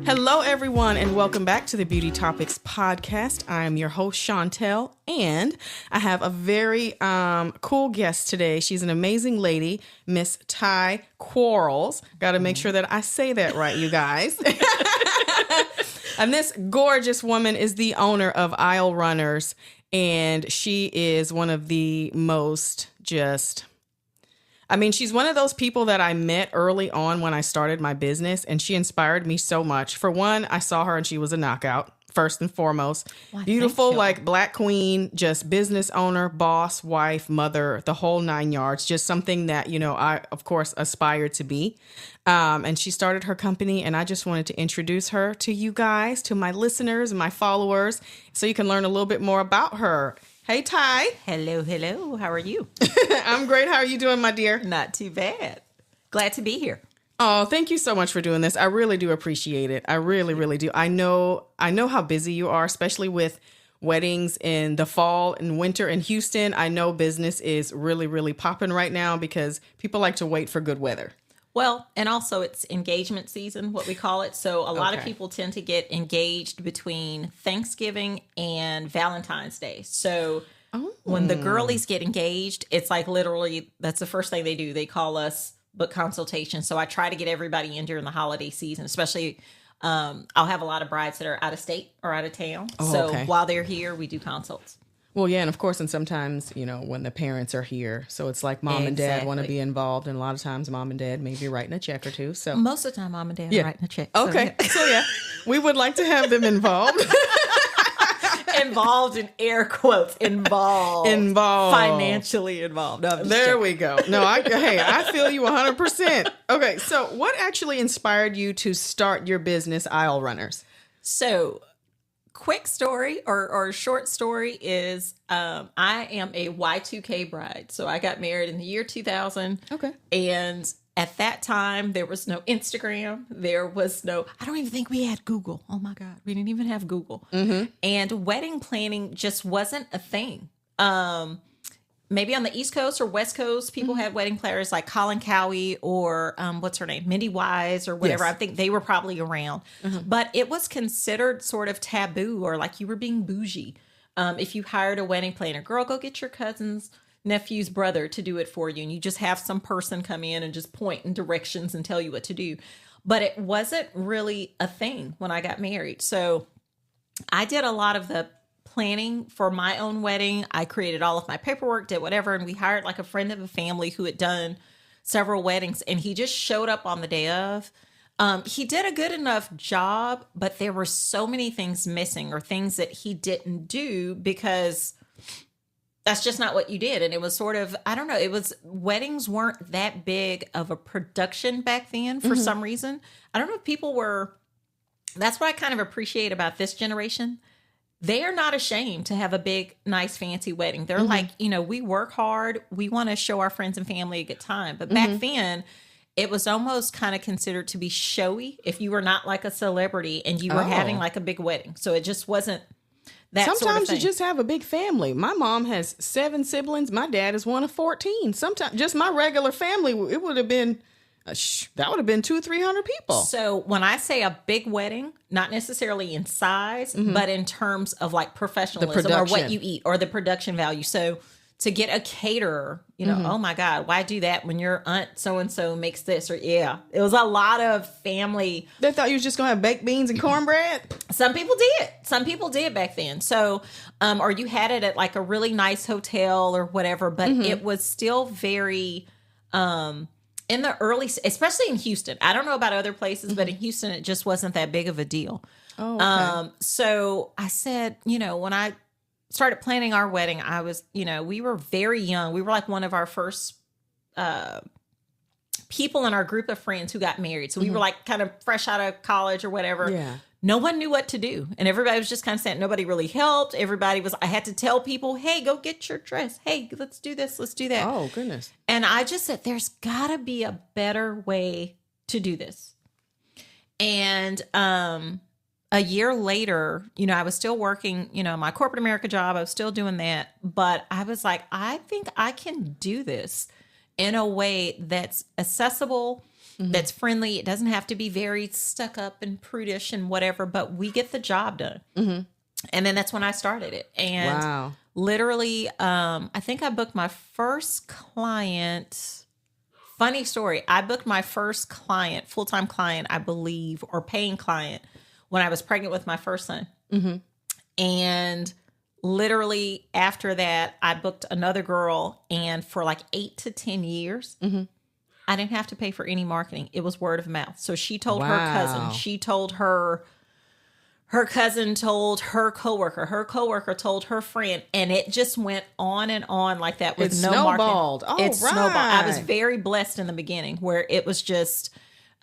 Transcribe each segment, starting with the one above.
Hello, everyone, and welcome back to the Beauty Topics podcast. I am your host, Chantel, and I have a very cool guest today. She's an amazing lady, Miss Tai Quarles. Got to make sure that I say that right, you guys. And this gorgeous woman is the owner of Aisle Runners, and she is one of the most she's one of those people that I met early on when I started my business, and she inspired me so much. For one, I saw her and she was a knockout, first and foremost. Why, beautiful, like Black queen, just business owner, boss, wife, mother, the whole 9 yards. Just something that, I, of course, aspired to be. And she started her company, and I just wanted to introduce her to you guys, to my listeners and my followers, so you can learn a little bit more about her. Hey, Tai. Hello. How are you? I'm great. How are you doing, my dear? Not too bad. Glad to be here. Oh, thank you so much for doing this. I really do appreciate it. I really, really do. I know how busy you are, especially with weddings in the fall and winter in Houston. I know business is really, really popping right now because people like to wait for good weather. Well, and also it's engagement season, what we call it. So a lot of people tend to get engaged between Thanksgiving and Valentine's Day. So when the girlies get engaged, it's like literally that's the first thing they do. They call us, book consultation. So I try to get everybody in during the holiday season, especially I'll have a lot of brides that are out of state or out of town. While they're here, we do consults. Well, yeah, and of course, and sometimes, when the parents are here, so it's like mom and dad want to be involved, and a lot of times mom and dad may be writing a check or two. So most of the time, mom and dad are writing a check. Okay, so we would like to have them involved. Involved in air quotes. Involved. Financially involved. No, there we go. No, I feel you 100%. Okay, so what actually inspired you to start your business, Aisle Runners? So, quick story or short story is I am a Y2K bride. So I got married in the year 2000. Okay. And at that time, there was no Instagram. There was no, I don't even think we had Google. Oh my God. We didn't even have Google. Mm-hmm. And wedding planning just wasn't a thing. Maybe on the East Coast or West Coast, people had wedding planners like Colin Cowie or what's her name? Mindy Wise or whatever. Yes. I think they were probably around. Mm-hmm. But it was considered sort of taboo or like you were being bougie. If you hired a wedding planner, girl, go get your cousin's nephew's brother to do it for you. And you just have some person come in and just point in directions and tell you what to do. But it wasn't really a thing when I got married. So I did a lot of the planning for my own wedding. I created all of my paperwork, did whatever, and we hired like a friend of a family who had done several weddings, and he just showed up on the day of. He did a good enough job, but there were so many things missing or things that he didn't do because that's just not what you did. And it was sort of, I don't know, weddings weren't that big of a production back then for some reason. I don't know if people were, that's what I kind of appreciate about this generation. They are not ashamed to have a big, nice, fancy wedding. They're like, we work hard. We want to show our friends and family a good time. But back then, it was almost kind of considered to be showy if you were not like a celebrity and you were having like a big wedding. So it just wasn't that Sometimes sort of thing. You just have a big family. My mom has 7 siblings. My dad is one of 14. Sometimes just my regular family, it would have been... that would have been 200-300 people. So when I say a big wedding, not necessarily in size, but in terms of like professionalism or what you eat or the production value. So to get a caterer, oh my God, why do that when your aunt so-and-so makes this? Or it was a lot of family. They thought you was just going to have baked beans and cornbread? Some people did. Some people did back then. So, or you had it at like a really nice hotel or whatever, but it was still very... in the early, especially in Houston, I don't know about other places, but in Houston, it just wasn't that big of a deal. Oh, okay. So I said, when I started planning our wedding, I was, we were very young. We were like one of our first people in our group of friends who got married. So we were like kind of fresh out of college or whatever. Yeah. No one knew what to do. And everybody was just kind of saying, nobody really helped. I had to tell people, hey, go get your dress. Hey, let's do this. Let's do that. Oh, goodness. And I just said, there's got to be a better way to do this. And a year later, I was still working, my corporate America job. I was still doing that. But I was like, I think I can do this in a way that's accessible that's friendly. It doesn't have to be very stuck up and prudish and whatever, but we get the job done. And then that's when I started it. And Wow. literally, I think I booked my first client. Funny story. I booked my first client, full-time client, I believe, or paying client when I was pregnant with my first son. And literally after that, I booked another girl. And for like 8 to 10 years, I didn't have to pay for any marketing. It was word of mouth. So she told her cousin. She told her cousin told her coworker told her friend, and it just went on and on like that with no snowballed. marketing. Oh, It snowballed. I was very blessed in the beginning where it was just,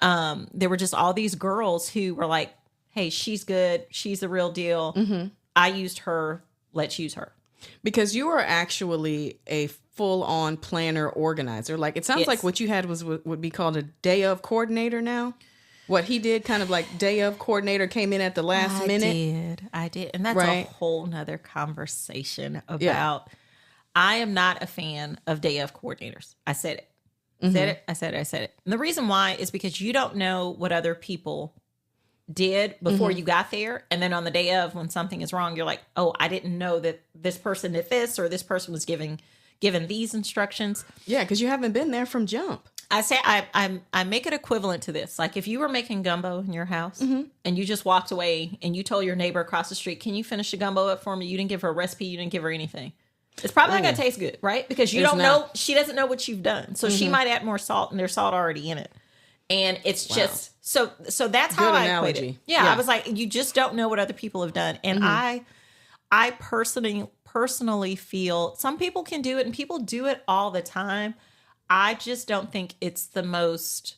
there were just all these girls who were like, hey, she's good. She's the real deal. I used her. Let's use her. Because you are actually a full-on planner organizer. Like, it sounds like what you had would be called a day of coordinator now. What he did, kind of like day of coordinator, came in at the last minute. I did. And that's a whole nother conversation about, I am not a fan of day of coordinators. I said it. I said it. And the reason why is because you don't know what other people did before you got there. And then on the day of, when something is wrong, you're like, oh, I didn't know that this person did this, or this person was given these instructions. Yeah, because you haven't been there from jump. I say I make it equivalent to this. Like, if you were making gumbo in your house and you just walked away and you told your neighbor across the street, can you finish the gumbo up for me? You didn't give her a recipe. You didn't give her anything. It's probably not going to taste good, right? Because you don't know. She doesn't know what you've done. So she might add more salt, and there's salt already in it. And it's just, so that's how I equate it. Yeah, I was like, you just don't know what other people have done. And I personally feel some people can do it, and people do it all the time. I just don't think it's the most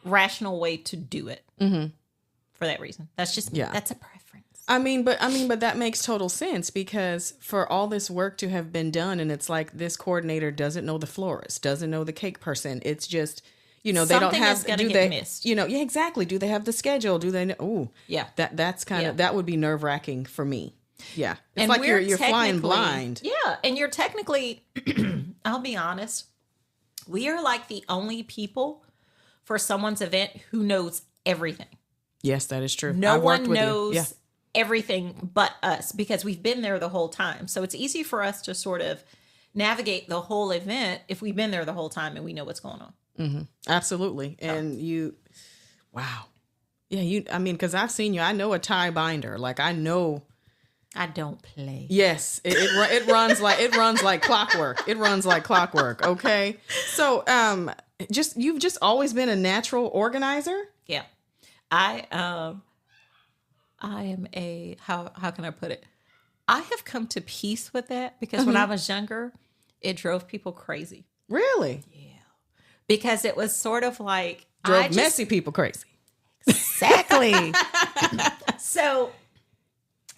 rational way to do it for that reason. That's just, that's a preference. I mean, but that makes total sense, because for all this work to have been done, and it's like this coordinator doesn't know the florist, doesn't know the cake person. It's just, they don't have, missed. Exactly. Do they have the schedule? Do they know? Ooh, yeah. That's kind of, that would be nerve wracking for me. Yeah. It's and like you're flying blind. Yeah. And you're technically, I'll be honest, we are like the only people for someone's event who knows everything. Yes, that is true. No one knows everything but us, because we've been there the whole time. So it's easy for us to sort of navigate the whole event if we've been there the whole time and we know what's going on. Absolutely. And wow. Yeah, because I've seen you. I know a tie binder. Like, I know. I don't play. Yes, it runs like clockwork. It runs like clockwork. Okay, so you've just always been a natural organizer. Yeah, I am a how can I put it? I have come to peace with that, because when I was younger, it drove people crazy. Really? Yeah, because it was sort of like drove messy people crazy. Exactly. So.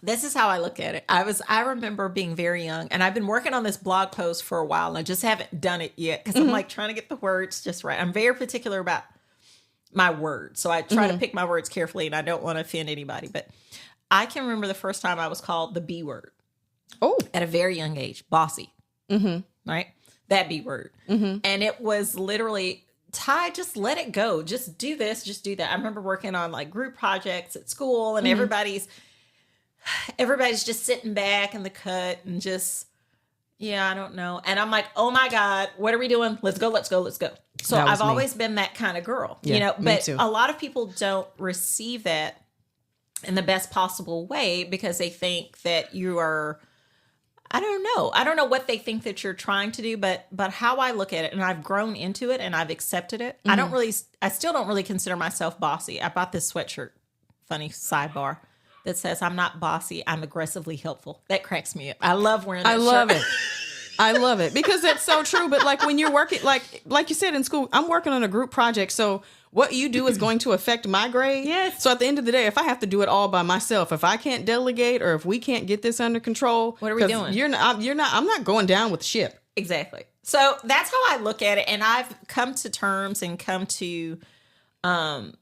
This is how I look at it. I remember being very young, and I've been working on this blog post for a while, and I just haven't done it yet because I'm like trying to get the words just right. I'm very particular about my words, so I try to pick my words carefully, and I don't want to offend anybody. But I can remember the first time I was called the B word. Oh, at a very young age, bossy, right? That B word, and it was literally, Tai, just let it go. Just do this, just do that. I remember working on like group projects at school, and everybody's just sitting back in the cut and just, I don't know. And I'm like, oh my God, what are we doing? Let's go. So I've always been that kind of girl, but a lot of people don't receive that in the best possible way, because they think that you are, I don't know what they think that you're trying to do, but how I look at it, and I've grown into it and I've accepted it. I still don't really consider myself bossy. I bought this sweatshirt, funny sidebar, that says, I'm not bossy, I'm aggressively helpful. That cracks me up. I love wearing that shirt. I love it because it's so true. But like when you're working, like you said in school, I'm working on a group project. So what you do is going to affect my grade. Yes. So at the end of the day, if I have to do it all by myself, if I can't delegate, or if we can't get this under control, what are we doing? I'm not going down with the ship. Exactly. So that's how I look at it. And I've come to terms and come to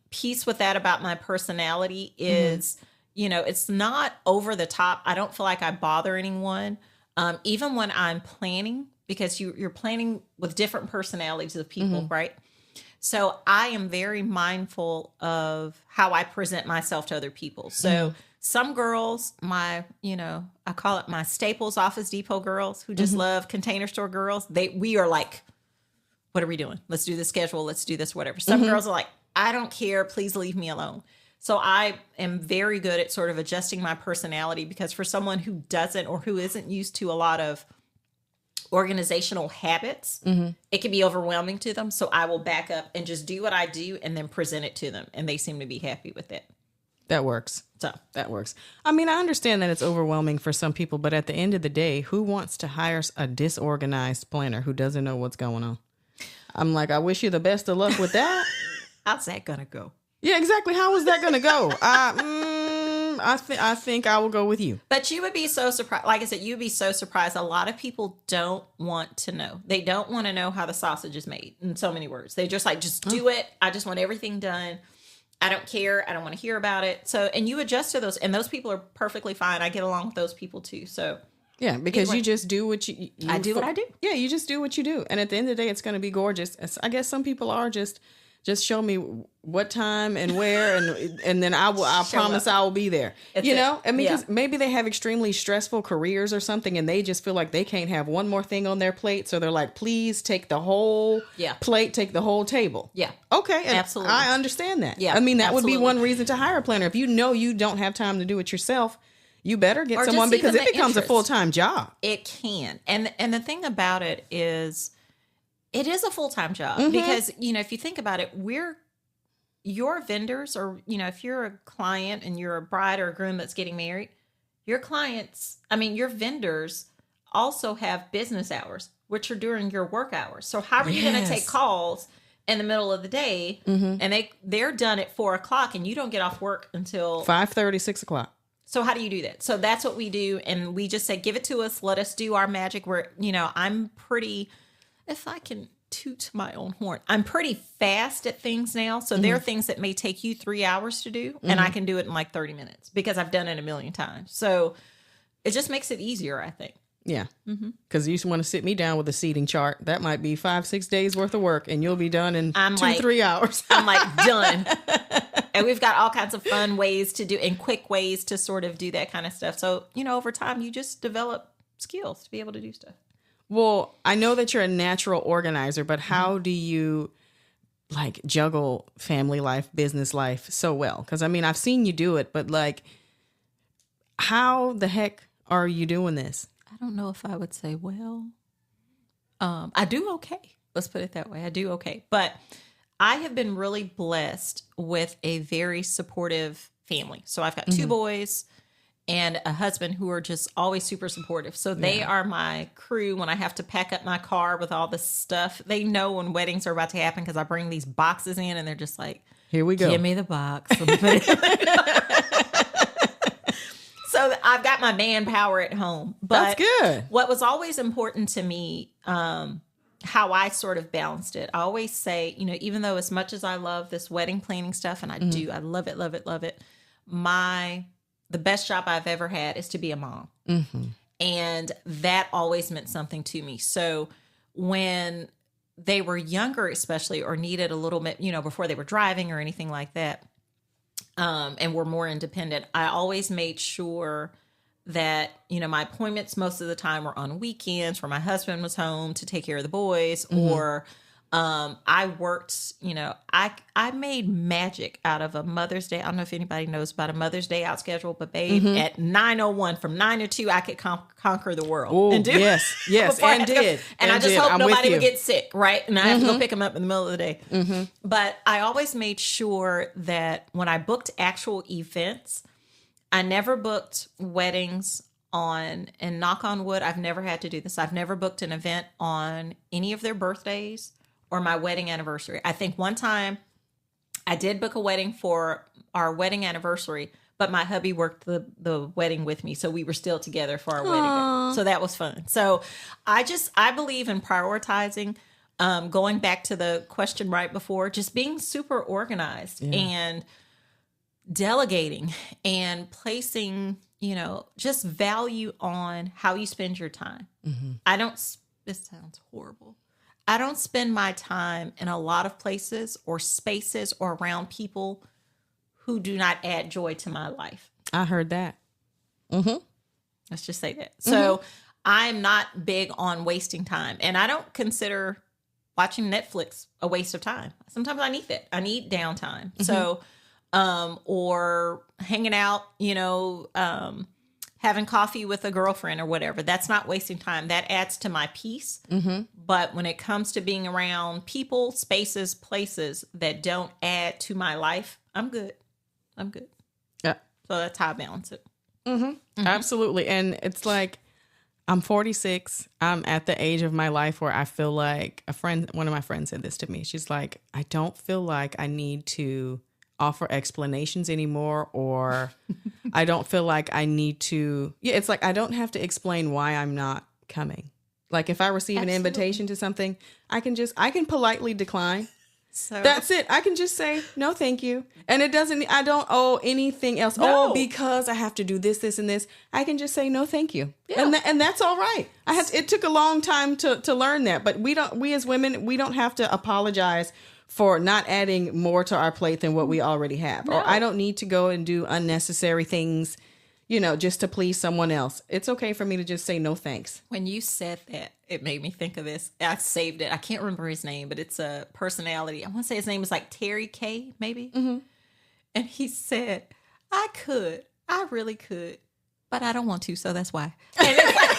peace with that about my personality is, it's not over the top. I don't feel like I bother anyone. Even when I'm planning, because you're planning with different personalities of people, right? So I am very mindful of how I present myself to other people. So some girls, I call it my Staples Office Depot girls who just love Container Store girls. We are like, what are we doing? Let's do the schedule. Let's do this, whatever. Some girls are like, I don't care. Please leave me alone. So I am very good at sort of adjusting my personality, because for someone who doesn't or who isn't used to a lot of organizational habits, it can be overwhelming to them. So I will back up and just do what I do and then present it to them. And they seem to be happy with it. That works. So That works. I mean, I understand that it's overwhelming for some people, but at the end of the day, who wants to hire a disorganized planner who doesn't know what's going on? I'm like, I wish you the best of luck with that. how's that going to go? Yeah, exactly. How is that going to go? I think I will go with you. But you would be so surprised. Like I said, you'd be so surprised. A lot of people don't want to know. They don't want to know how the sausage is made, in so many words. They just like, just do it. I just want everything done. I don't care. I don't want to hear about it. So, and you adjust to those, and those people are perfectly fine. I get along with those people too. So, yeah, because you just do what you I do what I do. Yeah, you just do what you do. And at the end of the day, it's going to be gorgeous. I guess some people are just show me what time and where, and then I promise I will be there. I mean, because maybe they have extremely stressful careers or something, and they just feel like they can't have one more thing on their plate. So they're like, please take the whole plate, take the whole table. Yeah. Okay. And absolutely. I understand that. Yeah. I mean, that would be one reason to hire a planner. If you know you don't have time to do it yourself, you better get someone, because it becomes a full-time job. It can. And the thing about it is, it is a full-time job, because, if you think about it, your vendors, or, if you're a client and you're a bride or a groom that's getting married, your vendors also have business hours, which are during your work hours. So how are you going to take calls in the middle of the day, and they're done at 4:00 and you don't get off work until 5:30, 6 o'clock. So how do you do that? So that's what we do. And we just say, give it to us. Let us do our magic. I'm pretty, if I can toot my own horn, I'm pretty fast at things now. So there are things that may take you 3 hours to do, and I can do it in like 30 minutes because I've done it a million times. So it just makes it easier, I think. Yeah. Because you want to sit me down with a seating chart. That might be 5-6 days worth of work, and you'll be done in 2-3 hours. I'm like, done. And we've got all kinds of fun ways to do, and quick ways to sort of do that kind of stuff. So, over time, you just develop skills to be able to do stuff. Well, I know that you're a natural organizer, but how do you like juggle family life, business life so well? Because I mean, I've seen you do it, but like, how the heck are you doing this? I don't know if I would say well. I do okay. Let's put it that way. I do okay. But I have been really blessed with a very supportive family. So I've got 2 boys and a husband who are just always super supportive. So they are my crew when I have to pack up my car with all this stuff. They know when weddings are about to happen because I bring these boxes in, and they're just like, here we go. Give me the box. Let me put it So I've got my manpower at home. But that's good. What was always important to me, how I sort of balanced it, I always say, even though as much as I love this wedding planning stuff, and I do, I love it, love it, love it. The best job I've ever had is to be a mom. And that always meant something to me. So when they were younger, especially, or needed a little bit, before they were driving or anything like that, and were more independent, I always made sure that, my appointments most of the time were on weekends where my husband was home to take care of the boys, or I worked, I made magic out of a Mother's Day. I don't know if anybody knows about a Mother's Day out schedule, but babe, at 9:01 from 9 to 2, I could conquer the world. Ooh, and do yes, and did. And I just hope nobody would get sick, right? And I have to go pick them up in the middle of the day. But I always made sure that when I booked actual events, I never booked weddings and knock on wood, I've never had to do this. I've never booked an event on any of their birthdays or my wedding anniversary. I think one time I did book a wedding for our wedding anniversary, but my hubby worked the wedding with me. So we were still together for our wedding. So that was fun. So I believe in prioritizing, going back to the question right before, just being super organized and delegating and placing, just value on how you spend your time. This sounds horrible. I don't spend my time in a lot of places or spaces or around people who do not add joy to my life. I heard that. Mm-hmm. Let's just say that. So I'm not big on wasting time. And I don't consider watching Netflix a waste of time. Sometimes I need that. I need downtime. So, or hanging out, having coffee with a girlfriend or whatever. That's not wasting time. That adds to my peace. But when it comes to being around people, spaces, places that don't add to my life, I'm good. Yeah. So that's how I balance it. Absolutely. And it's like, I'm 46. I'm at the age of my life where I feel like one of my friends said this to me. She's like, I don't feel like I need to offer explanations anymore, or I don't feel like I need to. Yeah, it's like I don't have to explain why I'm not coming. Like if I receive an invitation to something, I can politely decline. So that's it. I can just say, no, thank you. And I don't owe anything else. No. Oh, because I have to do this, this, and this. I can just say, no, thank you. Yeah. And that's all right. It took a long time to learn that, but we as women, we don't have to apologize for not adding more to our plate than what we already have. No. Or I don't need to go and do unnecessary things, just to please someone else. It's okay for me to just say no thanks. When you said that, it made me think of this. I saved it. I can't remember his name, but it's a personality. I want to say his name is like Terry K, maybe. And he said, I really could, but I don't want to, so that's why. And it's like,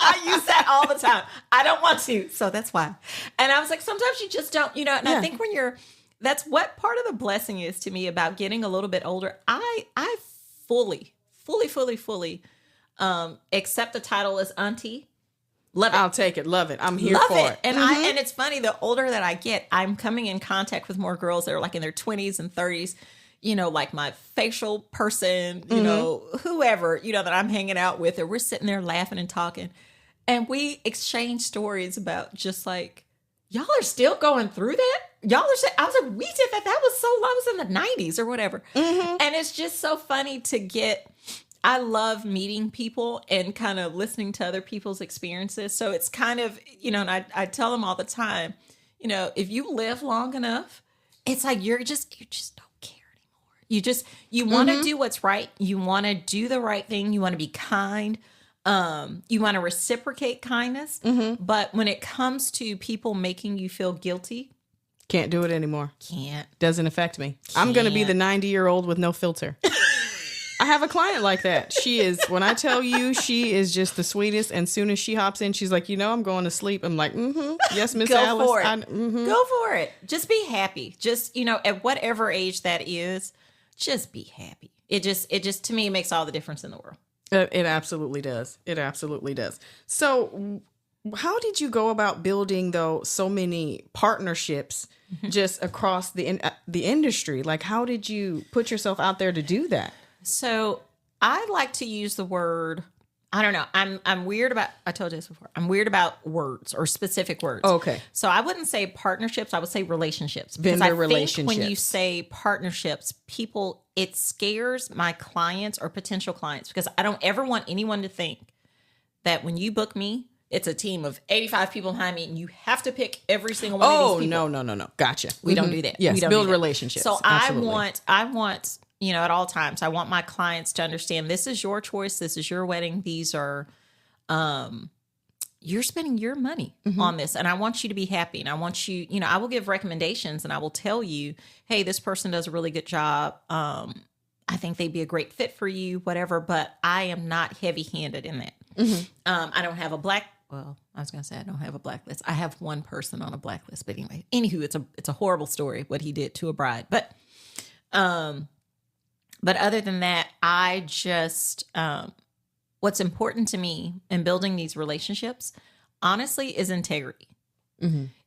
I use that all the time. I don't want to, so that's why. And I was like, sometimes you just don't, and I think that's what part of the blessing is to me about getting a little bit older. I fully accept the title as auntie. Love it. I'll take it. Love it. I'm here for it. And and it's funny, the older that I get, I'm coming in contact with more girls that are like in their 20s and 30s, like my facial person, whoever, that I'm hanging out with, or we're sitting there laughing and talking. And we exchange stories about just like, y'all are still going through that? I was like, we did that. That was so long. It was in the 90s or whatever. And it's just so funny to get. I love meeting people and kind of listening to other people's experiences. So it's kind of, and I tell them all the time, if you live long enough, it's like you just don't care anymore. You want to do what's right. You want to do the right thing. You want to be kind. You want to reciprocate kindness. But when it comes to people making you feel guilty, can't do it anymore. Can't. Doesn't affect me. I'm going to be the 90-year-old with no filter. I have a client like that. When I tell you, she is just the sweetest. And soon as she hops in, she's like, I'm going to sleep. I'm like, yes, Miss Alice. Go for it. Go for it. Just be happy. Just, at whatever age that is, just be happy. It just, to me, makes all the difference in the world. It absolutely does. It absolutely does. So how did you go about building, though, so many partnerships just across the industry? Like, how did you put yourself out there to do that? So I like to use the word, I don't know. I'm weird about, I told you this before. I'm weird about words or specific words. Okay. So I wouldn't say partnerships. I would say relationships. Vendor relationships. When you say partnerships, it scares my clients or potential clients because I don't ever want anyone to think that when you book me, it's a team of 85 people behind me and you have to pick every single one of these people. No. Gotcha. We don't do that. Yes, we don't build do that. relationships. So Absolutely. I want, at all times, I want my clients to understand this is your choice. This is your wedding. These are, you're spending your money on this. And I want you to be happy. And I want you, I will give recommendations and I will tell you, hey, this person does a really good job. I think they'd be a great fit for you, whatever. But I am not heavy handed in that. I don't have I was going to say I don't have a blacklist. I have one person on a blacklist. But anyway, anywho, it's a horrible story what he did to a bride. But other than that, I just, what's important to me in building these relationships, honestly, is integrity.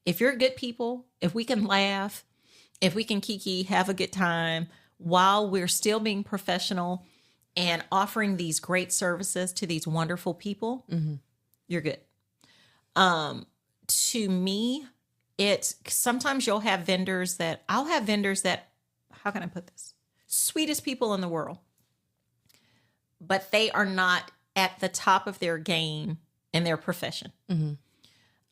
If you're good people, if we can laugh, if we can kiki, have a good time, while we're still being professional and offering these great services to these wonderful people, you're good. To me, sometimes I'll have vendors that, how can I put this? Sweetest people in the world, but they are not at the top of their game in their profession.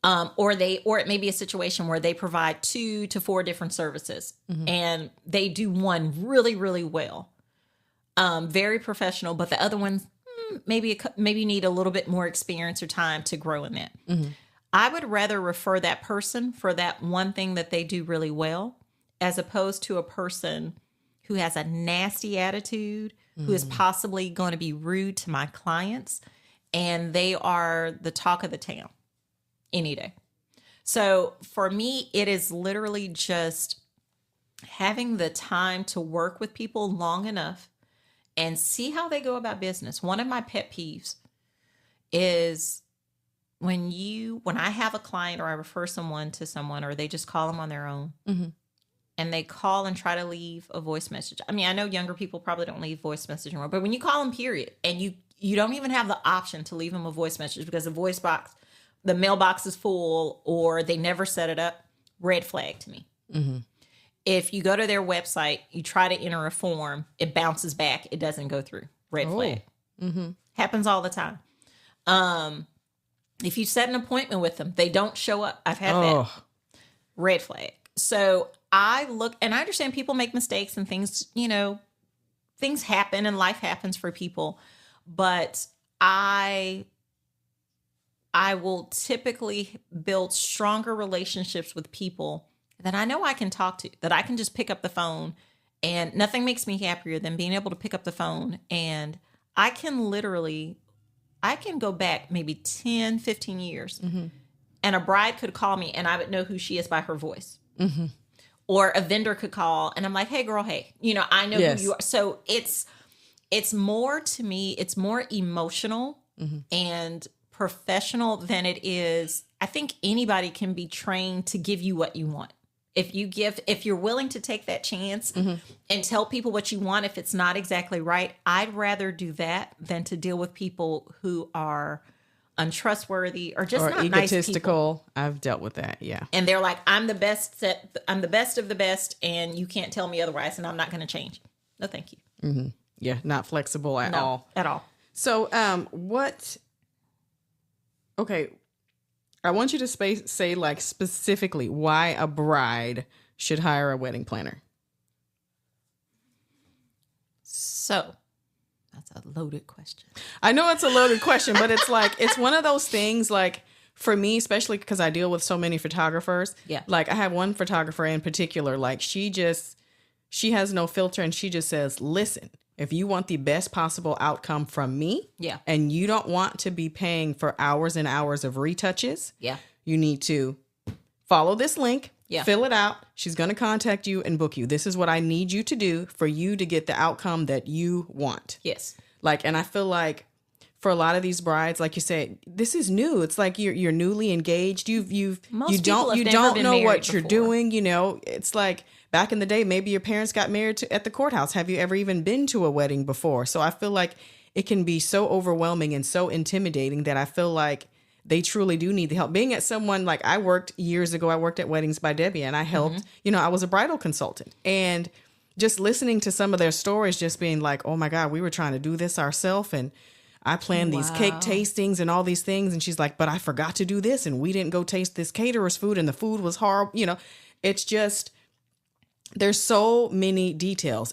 Or it may be a situation where they provide 2 to 4 different services and they do one really, really well. Very professional, but the other ones, maybe need a little bit more experience or time to grow in that. I would rather refer that person for that one thing that they do really well, as opposed to a person who has a nasty attitude, who is possibly going to be rude to my clients, and they are the talk of the town any day. So for me, it is literally just having the time to work with people long enough and see how they go about business. One of my pet peeves is when I have a client or I refer someone to someone, or they just call them on their own and they call and try to leave a voice message. I mean, I know younger people probably don't leave voice message anymore, but when you call them, period, and you don't even have the option to leave them a voice message because the mailbox is full, or they never set it up, red flag to me. If you go to their website, you try to enter a form, it bounces back, it doesn't go through, red flag. Happens all the time. If you set an appointment with them, they don't show up. I've had that, red flag. So I look, and I understand people make mistakes and things, things happen and life happens for people, but I will typically build stronger relationships with people that I know I can talk to, that I can just pick up the phone, and nothing makes me happier than being able to pick up the phone. And I can go back maybe 10, 15 years and a bride could call me and I would know who she is by her voice. Or a vendor could call and I'm like, hey girl, hey, I know who you are. So it's more, to me, it's more emotional and professional than it is. I think anybody can be trained to give you what you want. If you're willing to take that chance and tell people what you want, if it's not exactly right, I'd rather do that than to deal with people who are untrustworthy or just not egotistical. Nice people. I've dealt with that. Yeah. And they're like, I'm the best of the best, and you can't tell me otherwise, and I'm not going to change. No, thank you. Yeah. Not flexible at all. At all. So, okay. I want you to say like specifically why a bride should hire a wedding planner. So that's a loaded question. I know it's a loaded question, but it's like, it's one of those things, like for me, especially because I deal with so many photographers. Yeah. Like I have one photographer in particular, like she has no filter, and she just says, listen, if you want the best possible outcome from me, and you don't want to be paying for hours and hours of retouches, you need to follow this link, fill it out. She's going to contact you and book you. This is what I need you to do for you to get the outcome that you want. Yes. Like, and I feel like for a lot of these brides, like you said, this is new. It's like you're newly engaged. You don't know what you're doing. It's like back in the day, maybe your parents got married at the courthouse. Have you ever even been to a wedding before? So I feel like it can be so overwhelming and so intimidating that I feel like they truly do need the help. Being at someone like years ago, I worked at Weddings by Debbie, and I helped, I was a bridal consultant, and just listening to some of their stories, just being like, oh my God, we were trying to do this ourselves. And I planned these cake tastings and all these things. And she's like, but I forgot to do this. And we didn't go taste this caterer's food, and the food was horrible. It's just, there's so many details.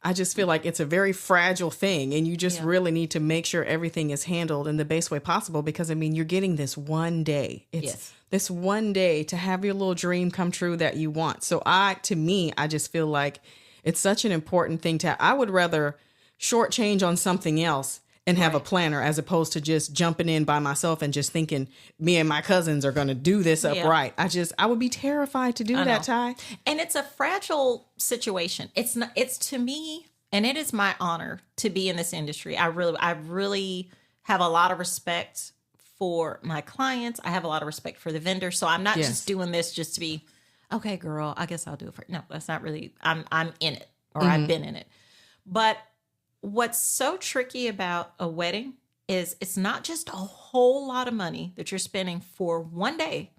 I just feel like it's a very fragile thing, and you just really need to make sure everything is handled in the best way possible, because you're getting this one day. It's this one day to have your little dream come true that you want. So I just feel like it's such an important thing to have. I would rather shortchange on something else and have a planner, as opposed to just jumping in by myself and just thinking me and my cousins are going to do this upright. I would be terrified to do that, Tai. And it's a fragile situation. It's to me, and it is my honor to be in this industry. I really have a lot of respect for my clients. I have a lot of respect for the vendor. So I'm not just doing this just to be, okay, girl, I guess I'll do it for, no, that's not really, I'm in it, or I've been in it. But what's so tricky about a wedding is it's not just a whole lot of money that you're spending for one day,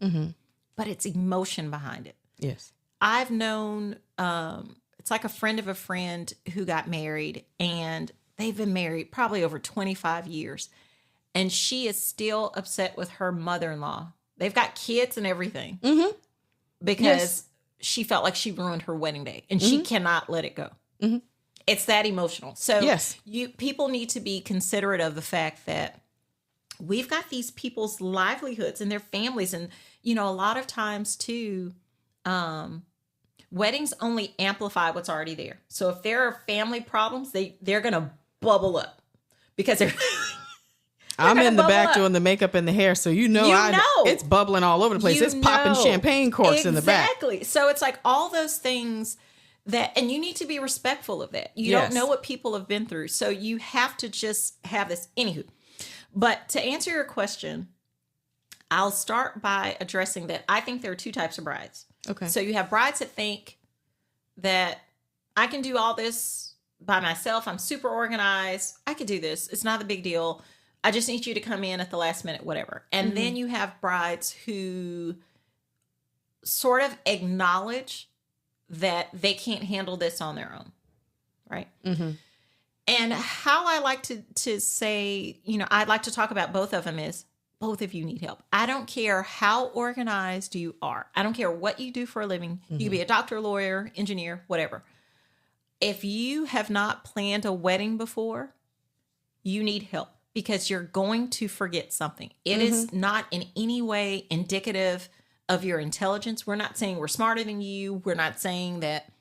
but it's emotion behind it. Yes. I've known, it's like a friend of a friend who got married, and they've been married probably over 25 years. And she is still upset with her mother-in-law They've got kids and everything because Yes. she felt like she ruined her wedding day and she cannot let it go. It's that emotional. So Yes. people need to be considerate of the fact that we've got these people's livelihoods and their families. And, a lot of times too, weddings only amplify what's already there. So if there are family problems, they're going to bubble up because they're I'm in the back up. doing the makeup and the hair, so it's bubbling all over the place. It's popping champagne corks in the back. Exactly. So it's like all those things and you need to be respectful of that. You don't know what people have been through. So you have to just have this. Anywho. But to answer your question, I'll start by addressing that I think there are two types of brides. Okay. So you have brides that think that I can do all this by myself. I'm super organized. I could do this. It's not a big deal. I just need you to come in at the last minute, whatever. And then you have brides who sort of acknowledge that they can't handle this on their own. Right. Mm-hmm. And how I like to say, I'd like to talk about both of them is both of you need help. I don't care how organized you are. I don't care what you do for a living. You can be a doctor, lawyer, engineer, whatever. If you have not planned a wedding before, you need help because you're going to forget something. It is not in any way indicative of your intelligence. We're not saying we're smarter than you. We're not saying that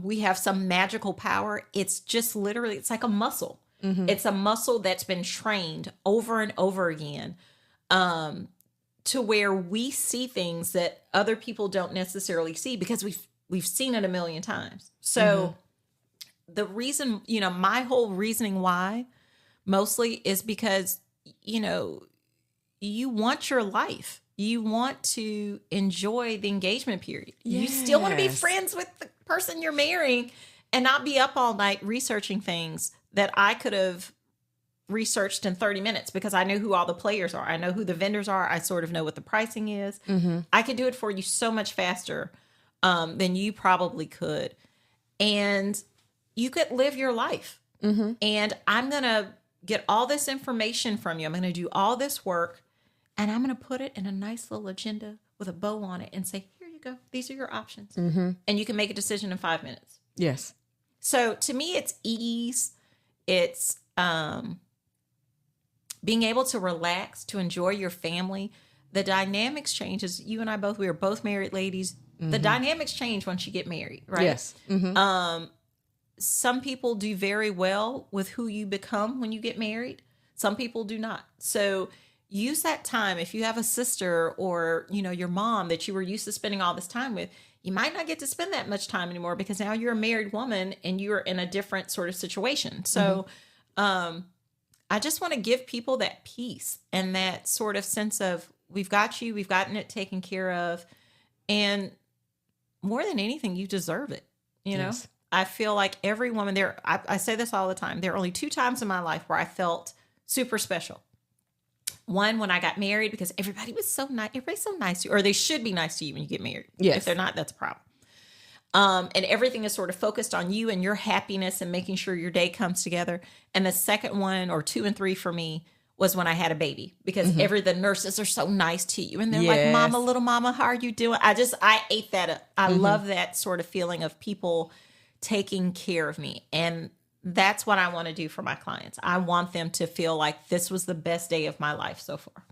we have some magical power. It's just literally, it's like a muscle. It's a muscle that's been trained over and over again to where we see things that other people don't necessarily see because we've seen it a million times. So the reason, my whole reasoning why mostly is because, you want your life. You want to enjoy the engagement period. Yes. You still want to be friends with the person you're marrying and not be up all night researching things that I could have researched in 30 minutes because I know who all the players are. I know who the vendors are. I sort of know what the pricing is. I could do it for you so much faster than you probably could. And you could live your life. And I'm going to get all this information from you. I'm going to do all this work. And I'm going to put it in a nice little agenda with a bow on it and say, here you go. These are your options. And you can make a decision in 5 minutes. Yes. So to me, it's ease. It's being able to relax, to enjoy your family. The dynamics change. As you and I both, we are both married ladies. The dynamics change once you get married, right? Yes. Some people do very well with who you become when you get married. Some people do not. So use that time. If you have a sister or, your mom that you were used to spending all this time with, you might not get to spend that much time anymore because now you're a married woman and you're in a different sort of situation. So I just want to give people that peace and that sort of sense of we've got you, we've gotten it taken care of. And more than anything, you deserve it. Yes. I feel like every woman I say this all the time. There are only 2 times in my life where I felt super special. One, when I got married, because everybody was so nice. Everybody's so nice to you, or they should be nice to you when you get married. Yes. If they're not, that's a problem. And everything is sort of focused on you and your happiness and making sure your day comes together. And the second one, or 2 and 3 for me, was when I had a baby, because the nurses are so nice to you. And they're like, mama, little mama, how are you doing? I ate that up. I love that sort of feeling of people taking care of me. And that's what I want to do for my clients. I want them to feel like this was the best day of my life so far.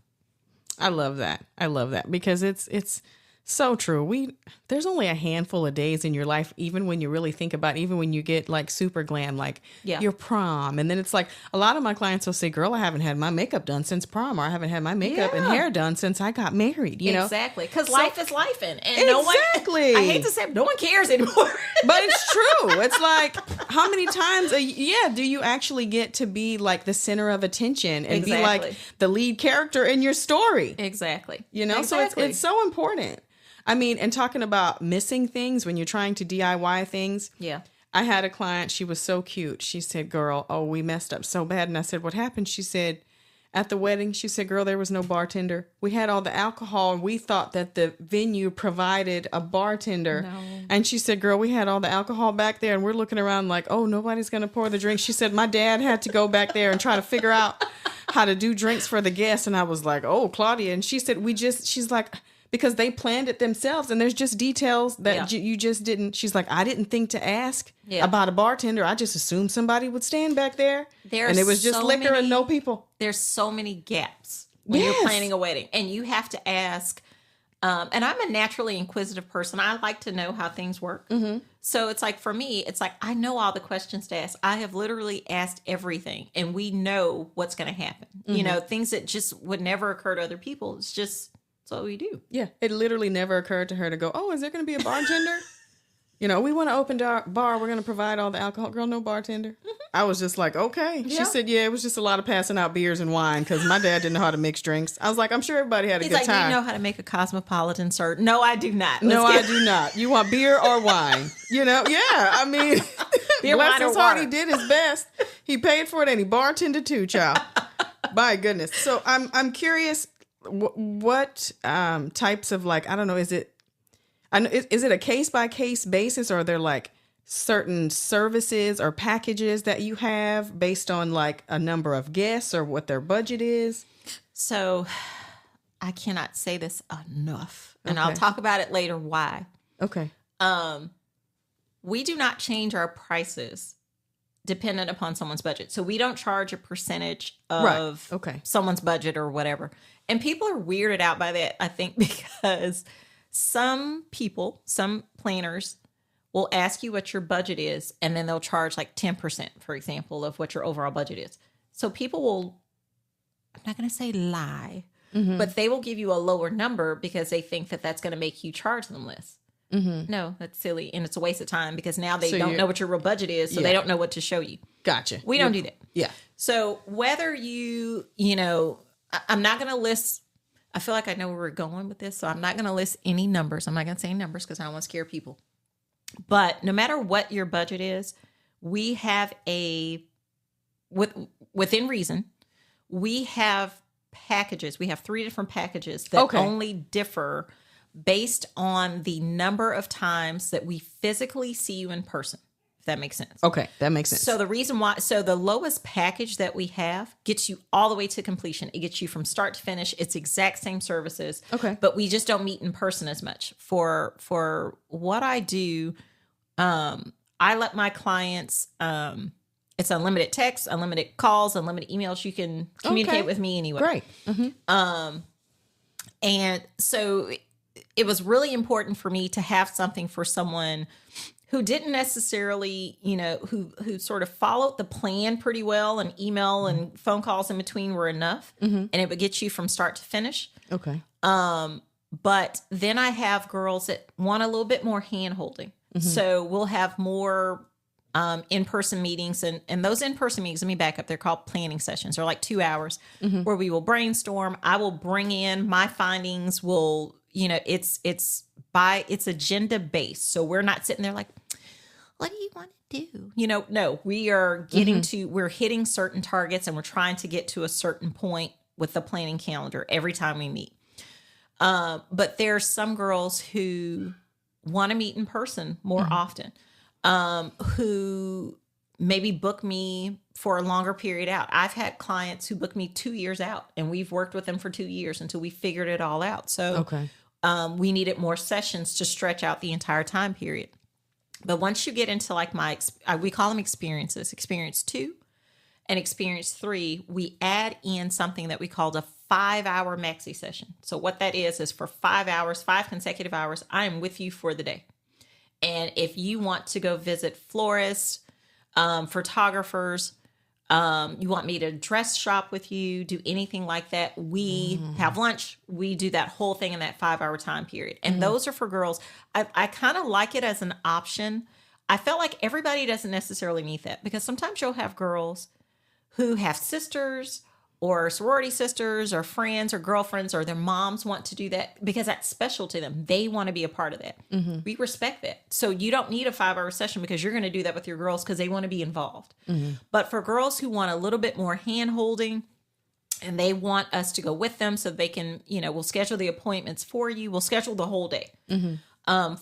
I love that. I love that because it's so true. There's only a handful of days in your life, even when you really think about it, even when you get like super glam, like your prom. And then it's like a lot of my clients will say, girl, I haven't had my makeup done since prom, or I haven't had my makeup and hair done since I got married, you know? Exactly. Because life is life. And exactly. I hate to say it, no one cares anymore. But it's true. It's like, how many times do you actually get to be like the center of attention and be like the lead character in your story? Exactly. So it's so important. I mean, and talking about missing things when you're trying to DIY things. Yeah. I had a client, she was so cute. She said, girl, we messed up so bad. And I said, what happened? She said, at the wedding, she said, girl, there was no bartender. We had all the alcohol and we thought that the venue provided a bartender. No. And she said, girl, we had all the alcohol back there and we're looking around like, oh, nobody's going to pour the drink. She said, my dad had to go back there and try to figure out how to do drinks for the guests. And I was like, oh, Claudia. And she said, she's like, because they planned it themselves and there's just details that you just didn't. She's like, I didn't think to ask about a bartender. I just assumed somebody would stand back there. And it was just liquor and no people. There's so many gaps when you're planning a wedding, and you have to ask. And I'm a naturally inquisitive person. I like to know how things work. Mm-hmm. So it's like, for me, it's like, I know all the questions to ask. I have literally asked everything, and we know what's going to happen. Mm-hmm. You know, things that just would never occur to other people. It's what we do. Yeah. It literally never occurred to her to go, oh, is there going to be a bartender? You know, we want to open our bar. We're going to provide all the alcohol. Girl, no bartender. Mm-hmm. I was just like, okay. Yeah. She said, yeah, it was just a lot of passing out beers and wine because my dad didn't know how to mix drinks. I was like, I'm sure everybody had a good time. Do you know how to make a cosmopolitan, sir? No, I do not. I do not. You want beer or wine? You know? Yeah. I mean, beer, bless wine, his heart, he did his best. He paid for it and he bartended too, child. My goodness. So I'm curious, what types of, like, I don't know, is it a case-by-case basis, or are there like certain services or packages that you have based on like a number of guests or what their budget is? So I cannot say this enough, and I'll talk about it later why. Okay. We do not change our prices dependent upon someone's budget. So we don't charge a percentage of someone's budget or whatever. And people are weirded out by that, I think, because some planners will ask you what your budget is, and then they'll charge like 10%, for example, of what your overall budget is. So people will, I'm not going to say lie, but they will give you a lower number because they think that that's going to make you charge them less. Mm-hmm. No, that's silly. And it's a waste of time because now they don't know what your real budget is. So they don't know what to show you. Gotcha. We don't do that. Yeah. So whether I'm not going to list, I feel like I know where we're going with this. So I'm not going to list any numbers. I'm not going to say numbers because I don't want to scare people. But no matter what your budget is, we have within reason, we have packages. We have 3 different packages that only differ based on the number of times that we physically see you in person, if that makes sense. Okay, that makes sense. So the lowest package that we have gets you all the way to completion. It gets you from start to finish. It's exact same services. Okay. But we just don't meet in person as much. For what I do, I let my clients, it's unlimited text, unlimited calls, unlimited emails. You can communicate with me anyway. Great. Mm-hmm. And so it was really important for me to have something for someone who didn't necessarily, who sort of followed the plan pretty well, and email and phone calls in between were enough, and it would get you from start to finish. Okay. But then I have girls that want a little bit more hand holding. Mm-hmm. So we'll have more in-person meetings, and those in-person meetings, let me back up, they're called planning sessions. They're like 2 hours where we will brainstorm. I will bring in my findings. It's agenda based. So we're not sitting there like, what do you want to do? No, we are getting we're hitting certain targets, and we're trying to get to a certain point with the planning calendar every time we meet. But there's some girls who want to meet in person more often, who maybe book me for a longer period out. I've had clients who book me 2 years out, and we've worked with them for 2 years until we figured it all out. So we needed more sessions to stretch out the entire time period. But once you get into like we call them experiences, experience 2 and experience 3, we add in something that we called a 5-hour maxi session. So what that is for 5 hours, 5 consecutive hours, I am with you for the day. And if you want to go visit florists, photographers, you want me to dress shop with you, do anything like that, we have lunch. We do that whole thing in that 5-hour time period. And those are for girls. I kind of like it as an option. I felt like everybody doesn't necessarily need that, because sometimes you'll have girls who have sisters or sorority sisters or friends or girlfriends, or their moms want to do that because that's special to them. They want to be a part of that. Mm-hmm. We respect that. So you don't need a 5-hour session because you're going to do that with your girls because they want to be involved. Mm-hmm. But for girls who want a little bit more hand holding, and they want us to go with them so they can, we'll schedule the appointments for you. We'll schedule the whole day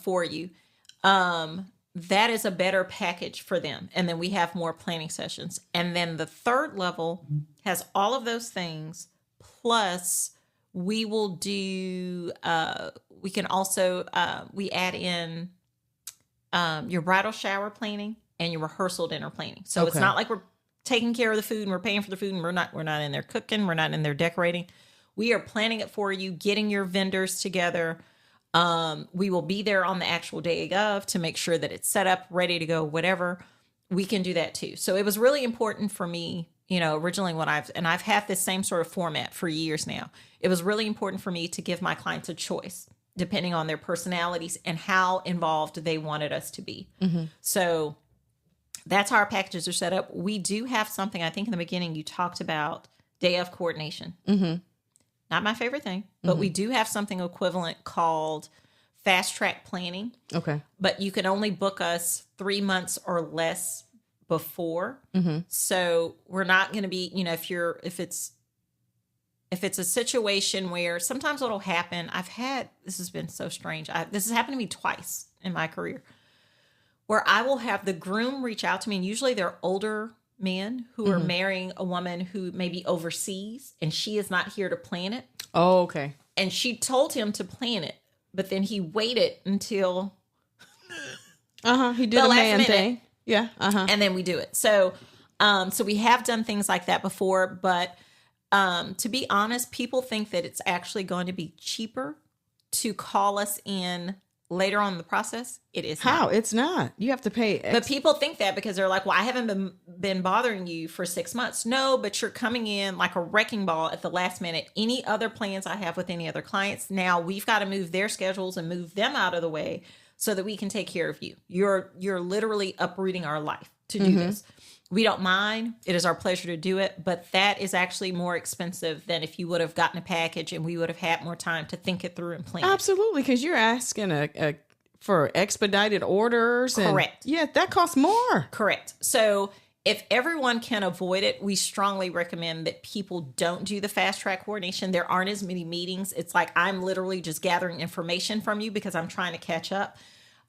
for you. That is a better package for them. And then we have more planning sessions. And then the third level has all of those things. Plus, we will do, we can also, we add in your bridal shower planning and your rehearsal dinner planning. So it's not like we're taking care of the food and we're paying for the food and we're not in there cooking. We're not in there decorating. We are planning it for you, getting your vendors together. We will be there on the actual day of to make sure that it's set up, ready to go, whatever. We can do that too. So it was really important for me, originally I've had this same sort of format for years now. It was really important for me to give my clients a choice depending on their personalities and how involved they wanted us to be. Mm-hmm. So that's how our packages are set up. We do have something, I think in the beginning you talked about day of coordination. Mm-hmm. Not my favorite thing, but we do have something equivalent called fast track planning. Okay. But you can only book us 3 months or less before. Mm-hmm. So we're not going to be, if it's a situation where sometimes what'll happen, this has been so strange. This has happened to me twice in my career where I will have the groom reach out to me, and usually they're older men who are marrying a woman who may be overseas and she is not here to plan it. Oh, okay. And she told him to plan it, but then he waited until he did the man thing. Yeah. And then we do it. So we have done things like that before, but to be honest, people think that it's actually going to be cheaper to call us in later on in the process. It is how not. It's not. You have to pay but people think that because they're like, well, I haven't been bothering you for 6 months. No, but you're coming in like a wrecking ball at the last minute. Any other plans I have with any other clients, now we've got to move their schedules and move them out of the way so that we can take care of you. You're literally uprooting our life to do this. We don't mind. It is our pleasure to do it, but that is actually more expensive than if you would have gotten a package and we would have had more time to think it through and plan. Absolutely, because you're asking for expedited orders. Correct. Yeah, that costs more. Correct. So if everyone can avoid it, we strongly recommend that people don't do the fast track coordination. There aren't as many meetings. It's like I'm literally just gathering information from you because I'm trying to catch up.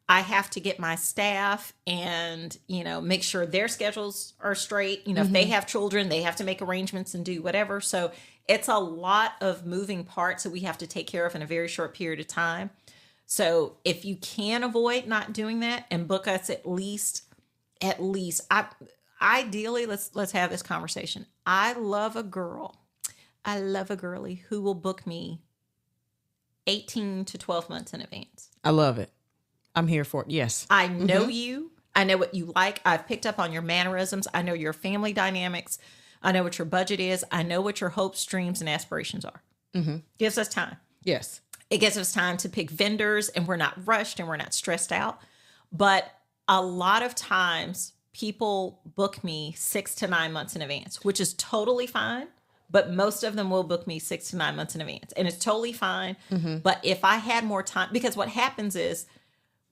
I have to get my staff and, make sure their schedules are straight. If they have children, they have to make arrangements and do whatever. So it's a lot of moving parts that we have to take care of in a very short period of time. So if you can avoid not doing that and book us at least, ideally, let's have this conversation. I love a girlie who will book me 18 to 12 months in advance. I love it. I'm here for it. Yes. I know you. I know what you like. I've picked up on your mannerisms. I know your family dynamics. I know what your budget is. I know what your hopes, dreams, and aspirations are. Gives us time. Yes. It gives us time to pick vendors and we're not rushed and we're not stressed out. But a lot of times people book me 6 to 9 months in advance, which is totally fine. But most of them will book me 6 to 9 months in advance. And it's totally fine. But if I had more time, because what happens is,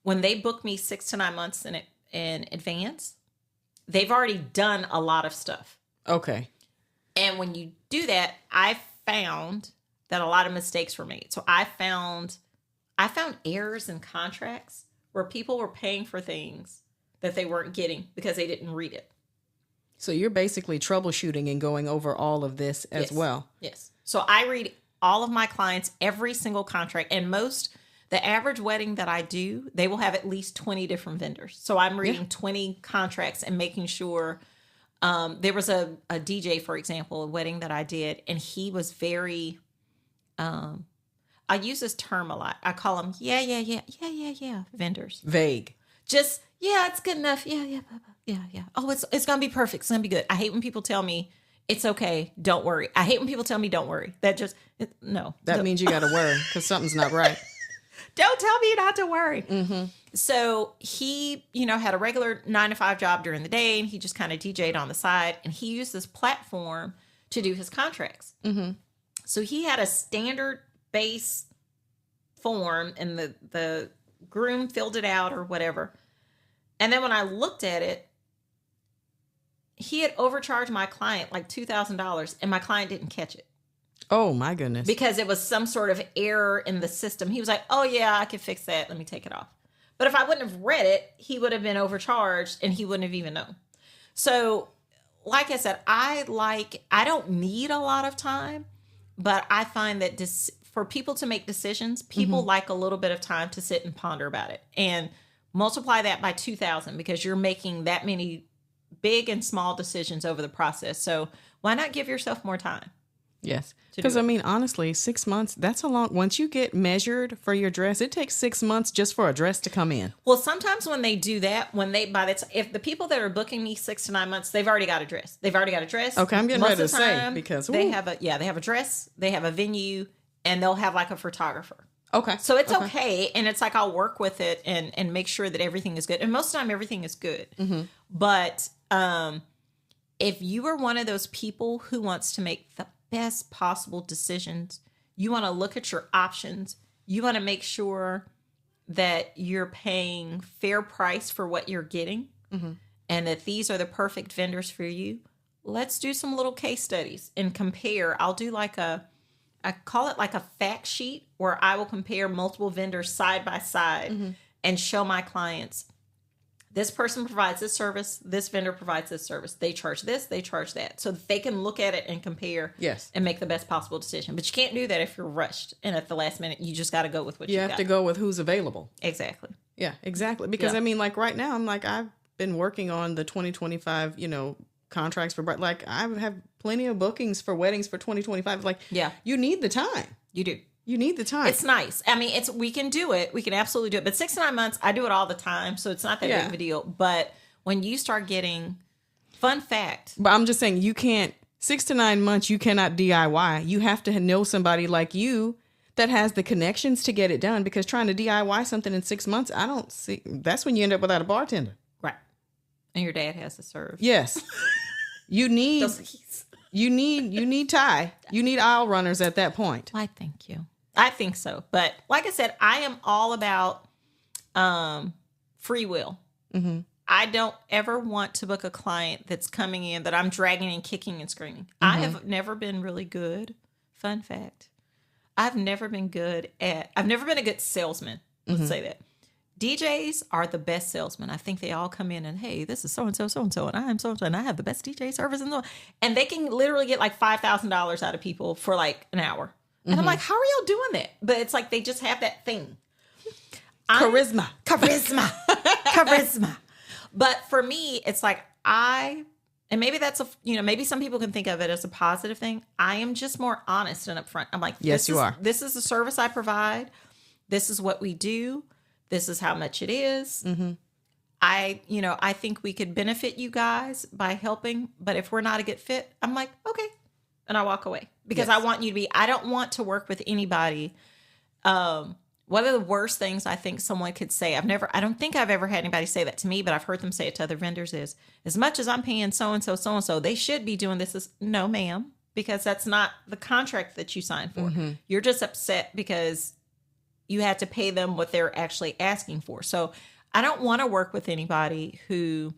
when they book me 6 to 9 months in advance, they've already done a lot of stuff. Okay. And when you do that, I found that a lot of mistakes were made. So I found errors in contracts where people were paying for things that they weren't getting because they didn't read it. So you're basically troubleshooting and going over all of this as well. Yes. So I read all of my clients, every single contract, and the average wedding that I do, they will have at least 20 different vendors. So I'm reading 20 contracts and making sure. There was a DJ, for example, a wedding that I did, and he was very, I use this term a lot. I call them, yeah, vendors. Vague. Just, yeah, it's good enough. Yeah. Oh, it's going to be perfect. It's going to be good. I hate when people tell me, it's okay, don't worry. I hate when people tell me, don't worry. No. That means you got to worry because something's not right. Don't tell me not to worry. So he, had a regular 9-to-5 job during the day, and he just kind of DJ'd on the side, and he used this platform to do his contracts. So he had a standard base form, and the groom filled it out or whatever. And then when I looked at it, he had overcharged my client like $2,000, and my client didn't catch it. Oh, my goodness. Because it was some sort of error in the system. He was like, oh, yeah, I can fix that. Let me take it off. But if I wouldn't have read it, he would have been overcharged and he wouldn't have even known. So, like I said, I don't need a lot of time, but I find that for people to make decisions, people like a little bit of time to sit and ponder about it, and multiply that by 2,000 because you're making that many big and small decisions over the process. So why not give yourself more time? Yes. Because I mean, honestly, 6 months, that's a long, once you get measured for your dress, it takes 6 months just for a dress to come in. Well, sometimes when they do that, if the people that are booking me 6 to 9 months, they've already got a dress. Okay. I'm getting ready to say, because they have a dress, they have a venue, and they'll have like a photographer. Okay. So it's okay. And it's like, I'll work with it and make sure that everything is good. And most of the time everything is good. Mm-hmm. But if you are one of those people who wants to make the best possible decisions, you want to look at your options. You want to make sure that you're paying fair price for what you're getting, and that these are the perfect vendors for you. Let's do some little case studies and compare. I'll do I call it like a fact sheet where I will compare multiple vendors side by side and show my clients, this person provides this service, this vendor provides this service. They charge this, they charge that. So that they can look at it and compare and make the best possible decision. But you can't do that if you're rushed. And at the last minute, you just got to go with what you got. You have to go with who's available. Exactly. Yeah, exactly. Because I mean, like right now, I've been working on the 2025, contracts for, like I have plenty of bookings for weddings for 2025. Like, you need the time. You do. You need the time. It's nice. I mean, we can do it. We can absolutely do it. But 6 to 9 months, I do it all the time. So it's not that big of a deal. But when you start getting, fun fact. But I'm just saying, you can't, 6 to 9 months, you cannot DIY. You have to know somebody like you that has the connections to get it done, because trying to DIY something in 6 months, I don't see, that's when you end up without a bartender. Right. And your dad has to serve. Yes. You need Tai. You need aisle runners at that point. Why, thank you. I think so. But like I said, I am all about free will. Mm-hmm. I don't ever want to book a client that's coming in that I'm dragging and kicking and screaming. Mm-hmm. I have never been really good. Fun fact. I've never been a good salesman. Let's say that. DJs are the best salesmen. I think they all come in and, hey, this is so-and-so, so-and-so, and I'm so-and-so, and I have the best DJ service in the world. And they can literally get like $5,000 out of people for like an hour. And I'm like, how are y'all doing that? But it's like, they just have that thing. Charisma. But for me, it's like and maybe that's maybe some people can think of it as a positive thing. I am just more honest and upfront. I'm like, yes, you are. This is the service I provide. This is what we do. This is how much it is. Mm-hmm. I think we could benefit you guys by helping. But if we're not a good fit, I'm like, okay. And I walk away because I want you to I don't want to work with anybody. One of the worst things I think someone could say, I don't think I've ever had anybody say that to me, but I've heard them say it to other vendors, is, as much as I'm paying so-and-so, so-and-so, they should be doing this. No, ma'am, because that's not the contract that you signed for. Mm-hmm. You're just upset because you had to pay them what they're actually asking for. So I don't want to work with anybody who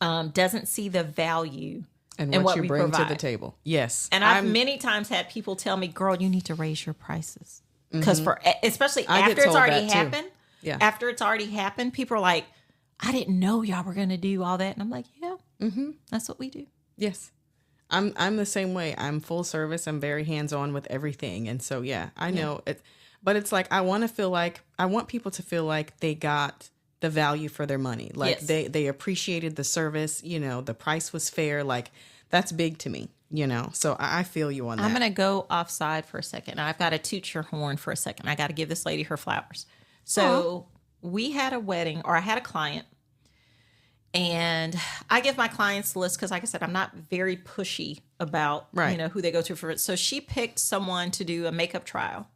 doesn't see the value and what you bring to the table. Yes. And I've many times had people tell me, girl, you need to raise your prices. Because especially after it's already happened. Yeah. After it's already happened, people are like, I didn't know y'all were going to do all that. And I'm like, yeah, that's what we do. Yes. I'm the same way. I'm full service. I'm very hands-on with everything. And so, I know it, but it's like, I want people to feel like they got the value for their money. Like they appreciated the service, the price was fair. Like, that's big to me. So I feel you on that. I'm going to go offside for a second. I've got to toot your horn for a second. I got to give this lady her flowers. So we had a wedding, or I had a client, and I give my clients the list because, like I said, I'm not very pushy about, who they go to for it. So she picked someone to do a makeup trial,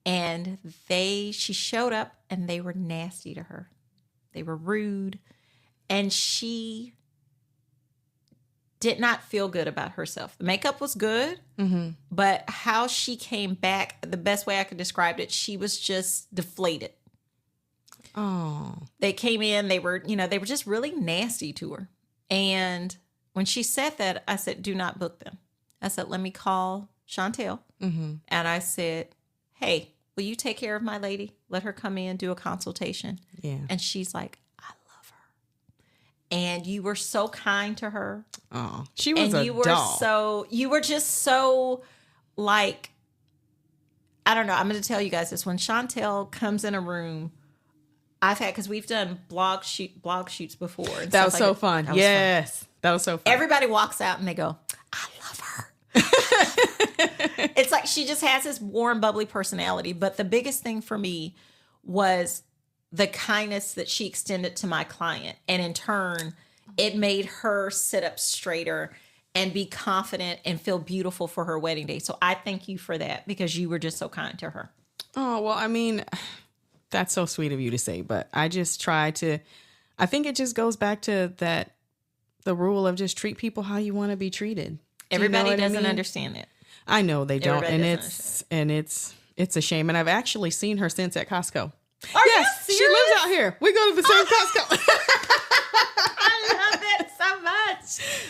and she showed up and they were nasty to her. They were rude, and she did not feel good about herself. The makeup was good, but how she came back, the best way I could describe it, she was just deflated. Oh. They came in, they were just really nasty to her. And when she said that, I said, do not book them. I said, let me call Chantel. And I said, hey, will you take care of my lady? let her come in, do a consultation. Yeah. And she's like, I love her. And you were so kind to her. Oh, she was and a doll. You were just so like, I don't know. I'm going to tell you guys this. When Chantel comes in a room, because we've done blog shoots before. And that was like so fun. Yes. That was so fun. Everybody walks out and they go, I love her. It's like she just has this warm, bubbly personality. But the biggest thing for me was the kindness that she extended to my client. And in turn, it made her sit up straighter and be confident and feel beautiful for her wedding day. So I thank you for that because you were just so kind to her. Oh, well, I mean, that's so sweet of you to say, but I just try to, I think it just goes back to the rule of just treat people how you want to be treated. Everybody doesn't understand it. I know they don't. Everybody And it's a shame. And I've actually seen her since at Costco. Yes, she lives out here. We go to the same Costco. I love that so much.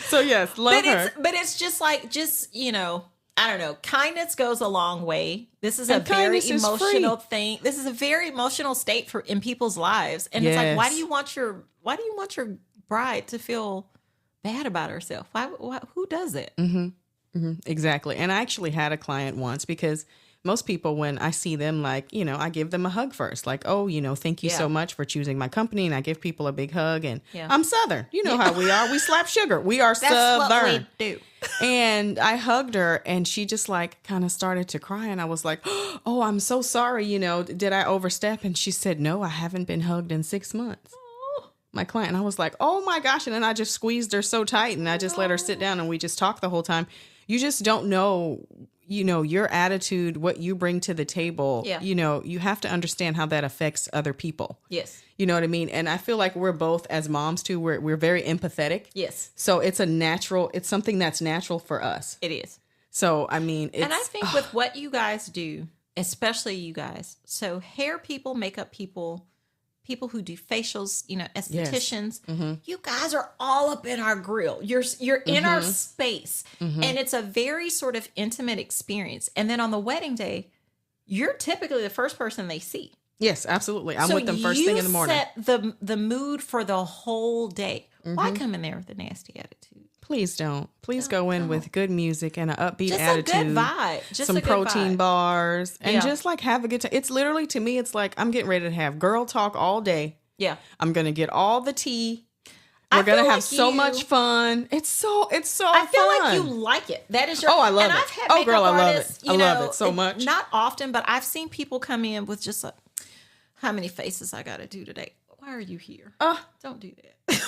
So yes, love her. But it's just like, I don't know. Kindness goes a long way. This is And a very kindness is emotional free. thing. This is a very emotional state in people's lives. And it's like, why do you want your bride to feel bad about herself? Why who does it? Exactly. And I actually had a client once because most people, when I see them, like, I give them a hug first. Like, oh, thank you so much for choosing my company. And I give people a big hug. And I'm Southern. You know how we are. We slap sugar. We are That's Southern. what we do. And I hugged her and she just like kind of started to cry. And I was like, oh, I'm so sorry. Did I overstep? And she said, no, I haven't been hugged in 6 months. My client. And I was like, oh my gosh. And then I just squeezed her so tight and I just let her sit down and we just talked the whole time. You just don't know, your attitude, what you bring to the table. Yeah. You have to understand how that affects other people. Yes. You know what I mean? And I feel like we're both, as moms too, we're very empathetic. Yes. So it's something that's natural for us. It is. So, I mean, and I think with what you guys do, especially you guys, so hair people, makeup people who do facials, estheticians, Mm-hmm. you guys are all up in our grill. You're in our space. And it's a very sort of intimate experience. And then on the wedding day, you're typically the first person they see. Yes, absolutely. I'm with them first thing in the morning. You set the mood for the whole day. Why come in there with a nasty attitude? Please don't. Please go in with good music and an upbeat Just attitude. a good vibe. Just some a good protein vibe. bars. And Yeah. just like have a good time. It's literally, to me, it's like I'm getting ready to have girl talk all day. Yeah. I'm going to get all the tea. I We're going to feel have like so you- much fun. It's so I fun. feel like you like it. That is your. Oh, I love and it. I've had Oh, makeup girl, I love artists, it. I love it so much. Not often, but I've seen people come in with just like, how many faces I got to do today? Why are you here? Don't do that.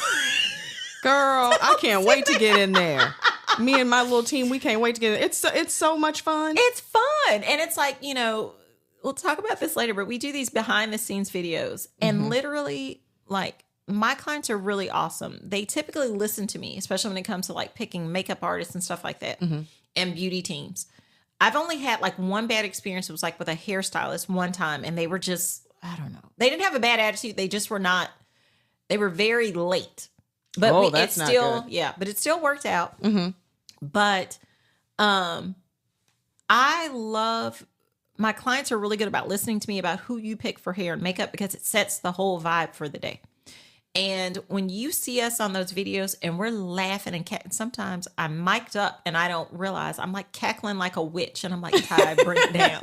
Girl, I can't wait to get in there. Me and my little team, we can't wait to get in. It's so much fun. It's fun, and it's like we'll talk about this later, but we do these behind the scenes videos, and literally, like, my clients are really awesome. They typically listen to me, especially when it comes to like picking makeup artists and stuff like that, and beauty teams. I've only had like one bad experience. It was like with a hairstylist one time, and they were just, I don't know. They didn't have a bad attitude. They just were not. They were very late, but that's it's still not good. but it still worked out. But I love. My clients are really good about listening to me about who you pick for hair and makeup because it sets the whole vibe for the day. And when you see us on those videos and we're laughing and sometimes I'm mic'd up and I don't realize I'm like cackling like a witch and I'm like, Ty, bring it down.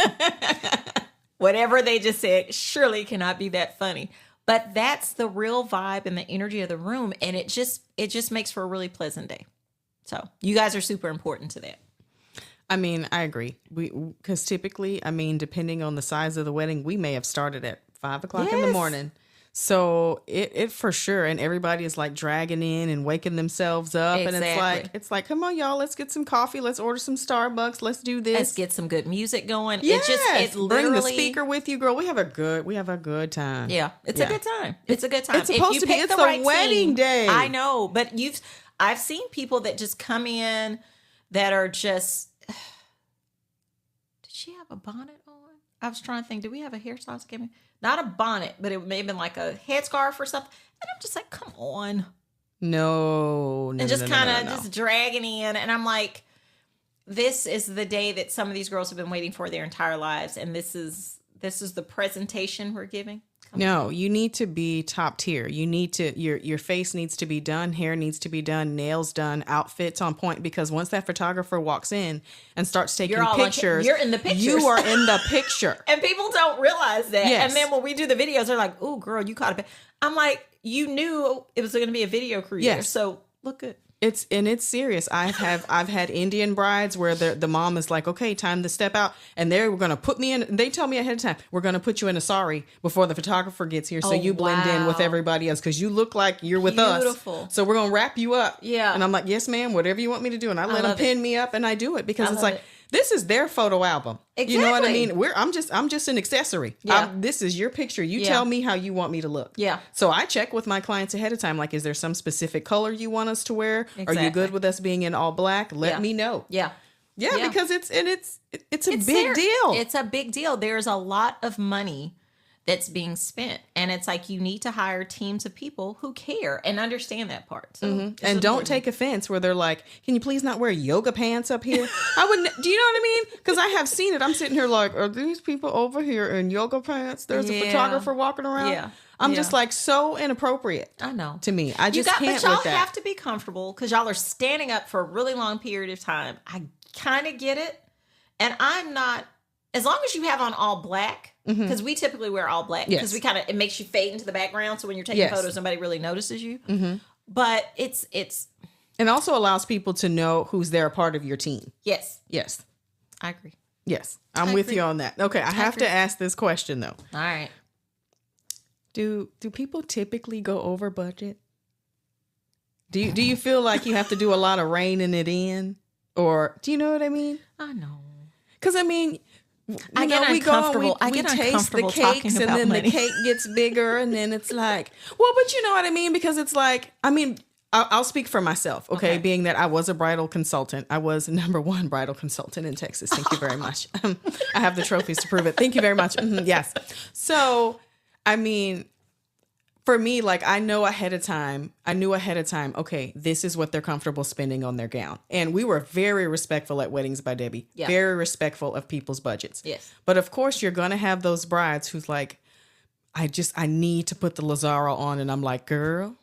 Whatever they just said surely cannot be that funny. But that's the real vibe and the energy of the room. And it just makes for a really pleasant day. So you guys are super important to that. I mean, I agree. Because typically, I mean, depending on the size of the wedding, we may have started at 5 o'clock in the morning. So it for sure. And everybody is like dragging in and waking themselves up. Exactly. And it's like, come on, y'all, let's get some coffee. Let's order some Starbucks. Let's do this. Let's get some good music going. Yes. It's literally, bring the speaker with you, girl. We have a good time. Yeah, it's a good time. It's a good time. It's supposed to be. It's the wedding day. I know, but I've seen people that just come in that are just. Did she have a bonnet on? I was trying to think. Did we have a hairstylist give me? Not a bonnet, but it may have been like a headscarf or something. And I'm just like, come on. No. And just kind of just dragging in. And I'm like, this is the day that some of these girls have been waiting for their entire lives. And this is this is the presentation we're giving. No, you need to be top tier. You need to, your face needs to be done, hair needs to be done, nails done, outfits on point, because once that photographer walks in and starts taking pictures, you're in the pictures. You are in the picture. And people don't realize that. Yes. And then when we do the videos, they're like, "Oh, girl, you caught a." I'm like, you knew it was going to be a video creator. Yes. So look good. It's serious. I've had Indian brides where the mom is like, okay, time to step out, and they're going to put me in. They tell me ahead of time, we're going to put you in a sari before the photographer gets here, so you blend in with everybody else because you look like you're with us. So we're going to wrap you up. Yeah. And I'm like, yes, ma'am, whatever you want me to do, and I let them pin me up, and I do it because it's like, this is their photo album. Exactly. You know what I mean? I'm just an accessory. Yeah. This is your picture. You tell me how you want me to look. Yeah. So I check with my clients ahead of time. Like, is there some specific color you want us to wear? Are you good with us being in all black? Let me know. Yeah. Yeah, because it's a big deal. It's a big deal. There's a lot of money that's being spent, and it's like you need to hire teams of people who care and understand that part. So and don't take offense where they're like, "Can you please not wear yoga pants up here?" I wouldn't. Do you know what I mean? Because I have seen it. I'm sitting here like, are these people over here in yoga pants? There's a photographer walking around. Yeah. I'm just like so inappropriate. I know. To me, I just can't but y'all with that. have to be comfortable because y'all are standing up for a really long period of time. I kind of get it, and I'm not. As long as you have on all black, because we typically wear all black, because it makes you fade into the background. So when you're taking photos, nobody really notices you. But it's and also allows people to know who's there a part of your team. Yes, I agree. Yes, I'm with you on that. Okay, I have to ask this question though. All right. Do people typically go over budget? Do you feel like you have to do a lot of reining it in, or do you know what I mean? I know. Because I mean. I get uncomfortable. I get taste the uncomfortable cakes, and then money. the cake gets bigger, and then it's like, well, but you know what I mean? Because it's like, I mean, I'll speak for myself, okay? Being that I was a bridal consultant, I was #1 bridal consultant in Texas. Thank you very much. I have the trophies to prove it. Thank you very much. Yes. So, I mean, for me, like I knew ahead of time, okay, this is what they're comfortable spending on their gown. And we were very respectful at Weddings by Debbie, very respectful of people's budgets. Yes. But of course, you're going to have those brides who's like, I need to put the Lazaro on. And I'm like, girl.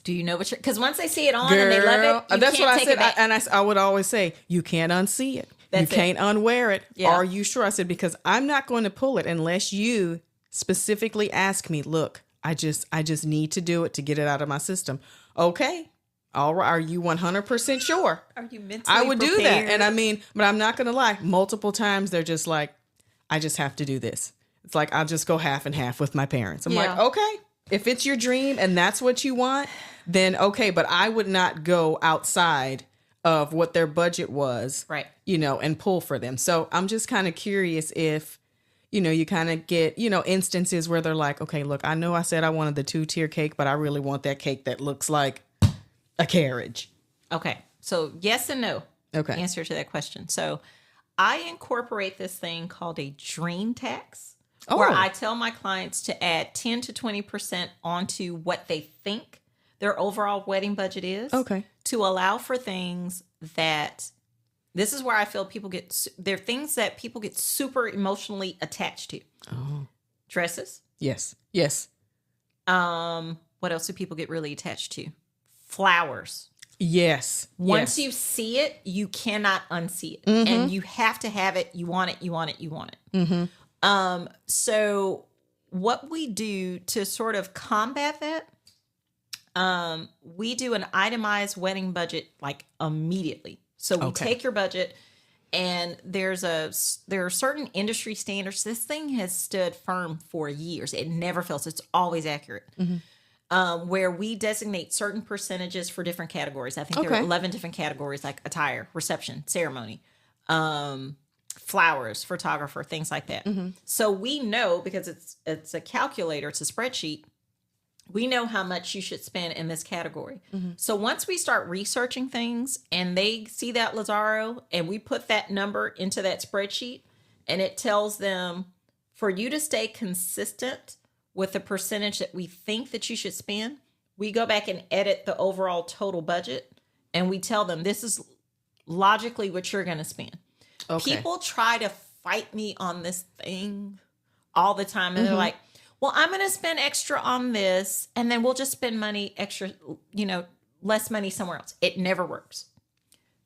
Do you know what you're, because once they see it on and they love it, that's what I said. I would always say, you can't unsee it. You can't unwear it. Yeah. Are you sure? I said, because I'm not going to pull it unless you specifically ask me, look, I just need to do it to get it out of my system. Okay. All right. Are you 100% sure? Are you mentally I would prepared? do that. And I mean, but I'm not going to lie. Multiple times they're just like, I just have to do this. It's like, I'll just go half and half with my parents. I'm like, okay, if it's your dream and that's what you want, then okay. But I would not go outside of what their budget was, right? You know, and pull for them. So I'm just kind of curious if, you know, you kind of get, you know, instances where they're like, okay, look, I know I said I wanted the 2-tier cake, but I really want that cake that looks like a carriage. Okay. So yes and no. Okay. Answer to that question. So I incorporate this thing called a dream tax, where I tell my clients to add 10 to 20% onto what they think their overall wedding budget is. Okay. To allow for things that, this is where I feel there are things that people get super emotionally attached to. Oh. Dresses. Yes. Yes. What else do people get really attached to? Flowers. Yes. Once you see it, you cannot unsee it. Mm-hmm. And you have to have it. You want it, you want it, you want it. Mm-hmm. So what we do to sort of combat that, we do an itemized wedding budget like immediately. So we take your budget, and there are certain industry standards. This thing has stood firm for years. It never fails. It's always accurate. Mm-hmm. Where we designate certain percentages for different categories. I think there are 11 different categories, like attire, reception, ceremony, flowers, photographer, things like that. Mm-hmm. So we know, because it's a calculator, it's a spreadsheet, we know how much you should spend in this category. Mm-hmm. So once we start researching things and they see that Lazaro and we put that number into that spreadsheet, and it tells them, for you to stay consistent with the percentage that we think that you should spend, we go back and edit the overall total budget, and we tell them this is logically what you're going to spend. Okay. People try to fight me on this thing all the time. And they're like, well, I'm going to spend extra on this and then we'll just spend money extra, less money somewhere else. It never works.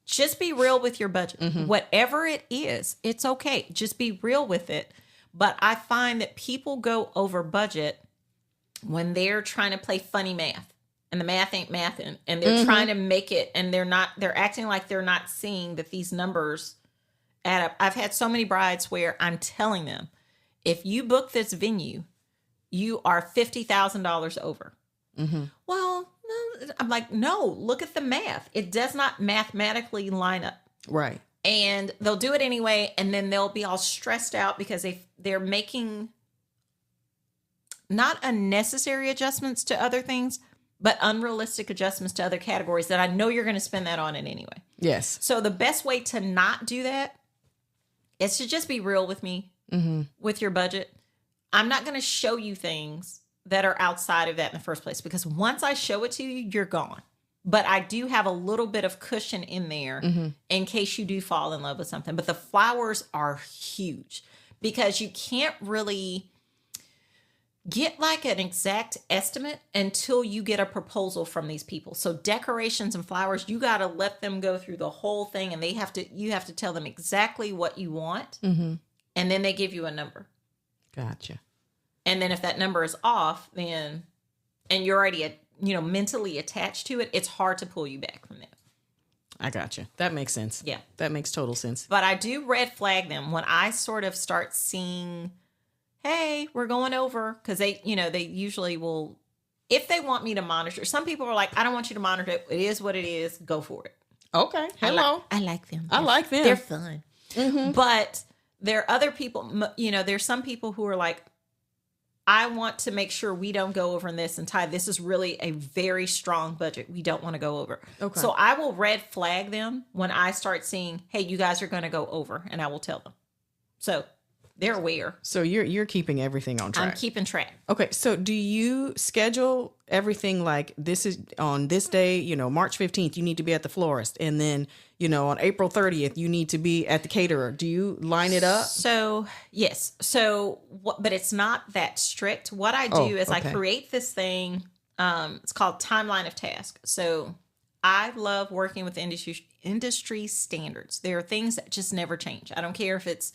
Just be real with your budget. Whatever it is, it's okay. Just be real with it. But I find that people go over budget when they're trying to play funny math and the math ain't mathing and they're trying to make it and they're acting like they're not seeing that these numbers add up. I've had so many brides where I'm telling them, if you book this venue, you are $50,000 over. Well, no, I'm like, no, look at the math. It does not mathematically line up. Right. And they'll do it anyway. And then they'll be all stressed out because they're making not unnecessary adjustments to other things, but unrealistic adjustments to other categories that I know you're going to spend that on it anyway. Yes. So the best way to not do that is to just be real with me with your budget. I'm not going to show you things that are outside of that in the first place, because once I show it to you, you're gone. But I do have a little bit of cushion in there in case you do fall in love with something. But the flowers are huge because you can't really get like an exact estimate until you get a proposal from these people. So decorations and flowers, you got to let them go through the whole thing and you have to tell them exactly what you want. And then they give you a number. Gotcha. And then if that number is off, then, and you're already, mentally attached to it, it's hard to pull you back from that. I gotcha. That makes sense. Yeah. That makes total sense. But I do red flag them when I sort of start seeing, hey, we're going over, because they usually will, if they want me to monitor. Some people are like, I don't want you to monitor it. It is what it is. Go for it. Okay. Hello. I like them. I like them. They're fun. But there are other people, there's some people who are like, I want to make sure we don't go over in this, and Tai, this is really a very strong budget. We don't want to go over. Okay. So I will red flag them when I start seeing, hey, you guys are going to go over, and I will tell them. So they're aware. So you're keeping everything on track. I'm keeping track. Okay. So do you schedule everything like this is on this day, March 15th, you need to be at the florist. And then, on April 30th, you need to be at the caterer. Do you line it up? So, yes. So, but it's not that strict. What I do is I create this thing. It's called Timeline of Task. So I love working with industry standards. There are things that just never change. I don't care if it's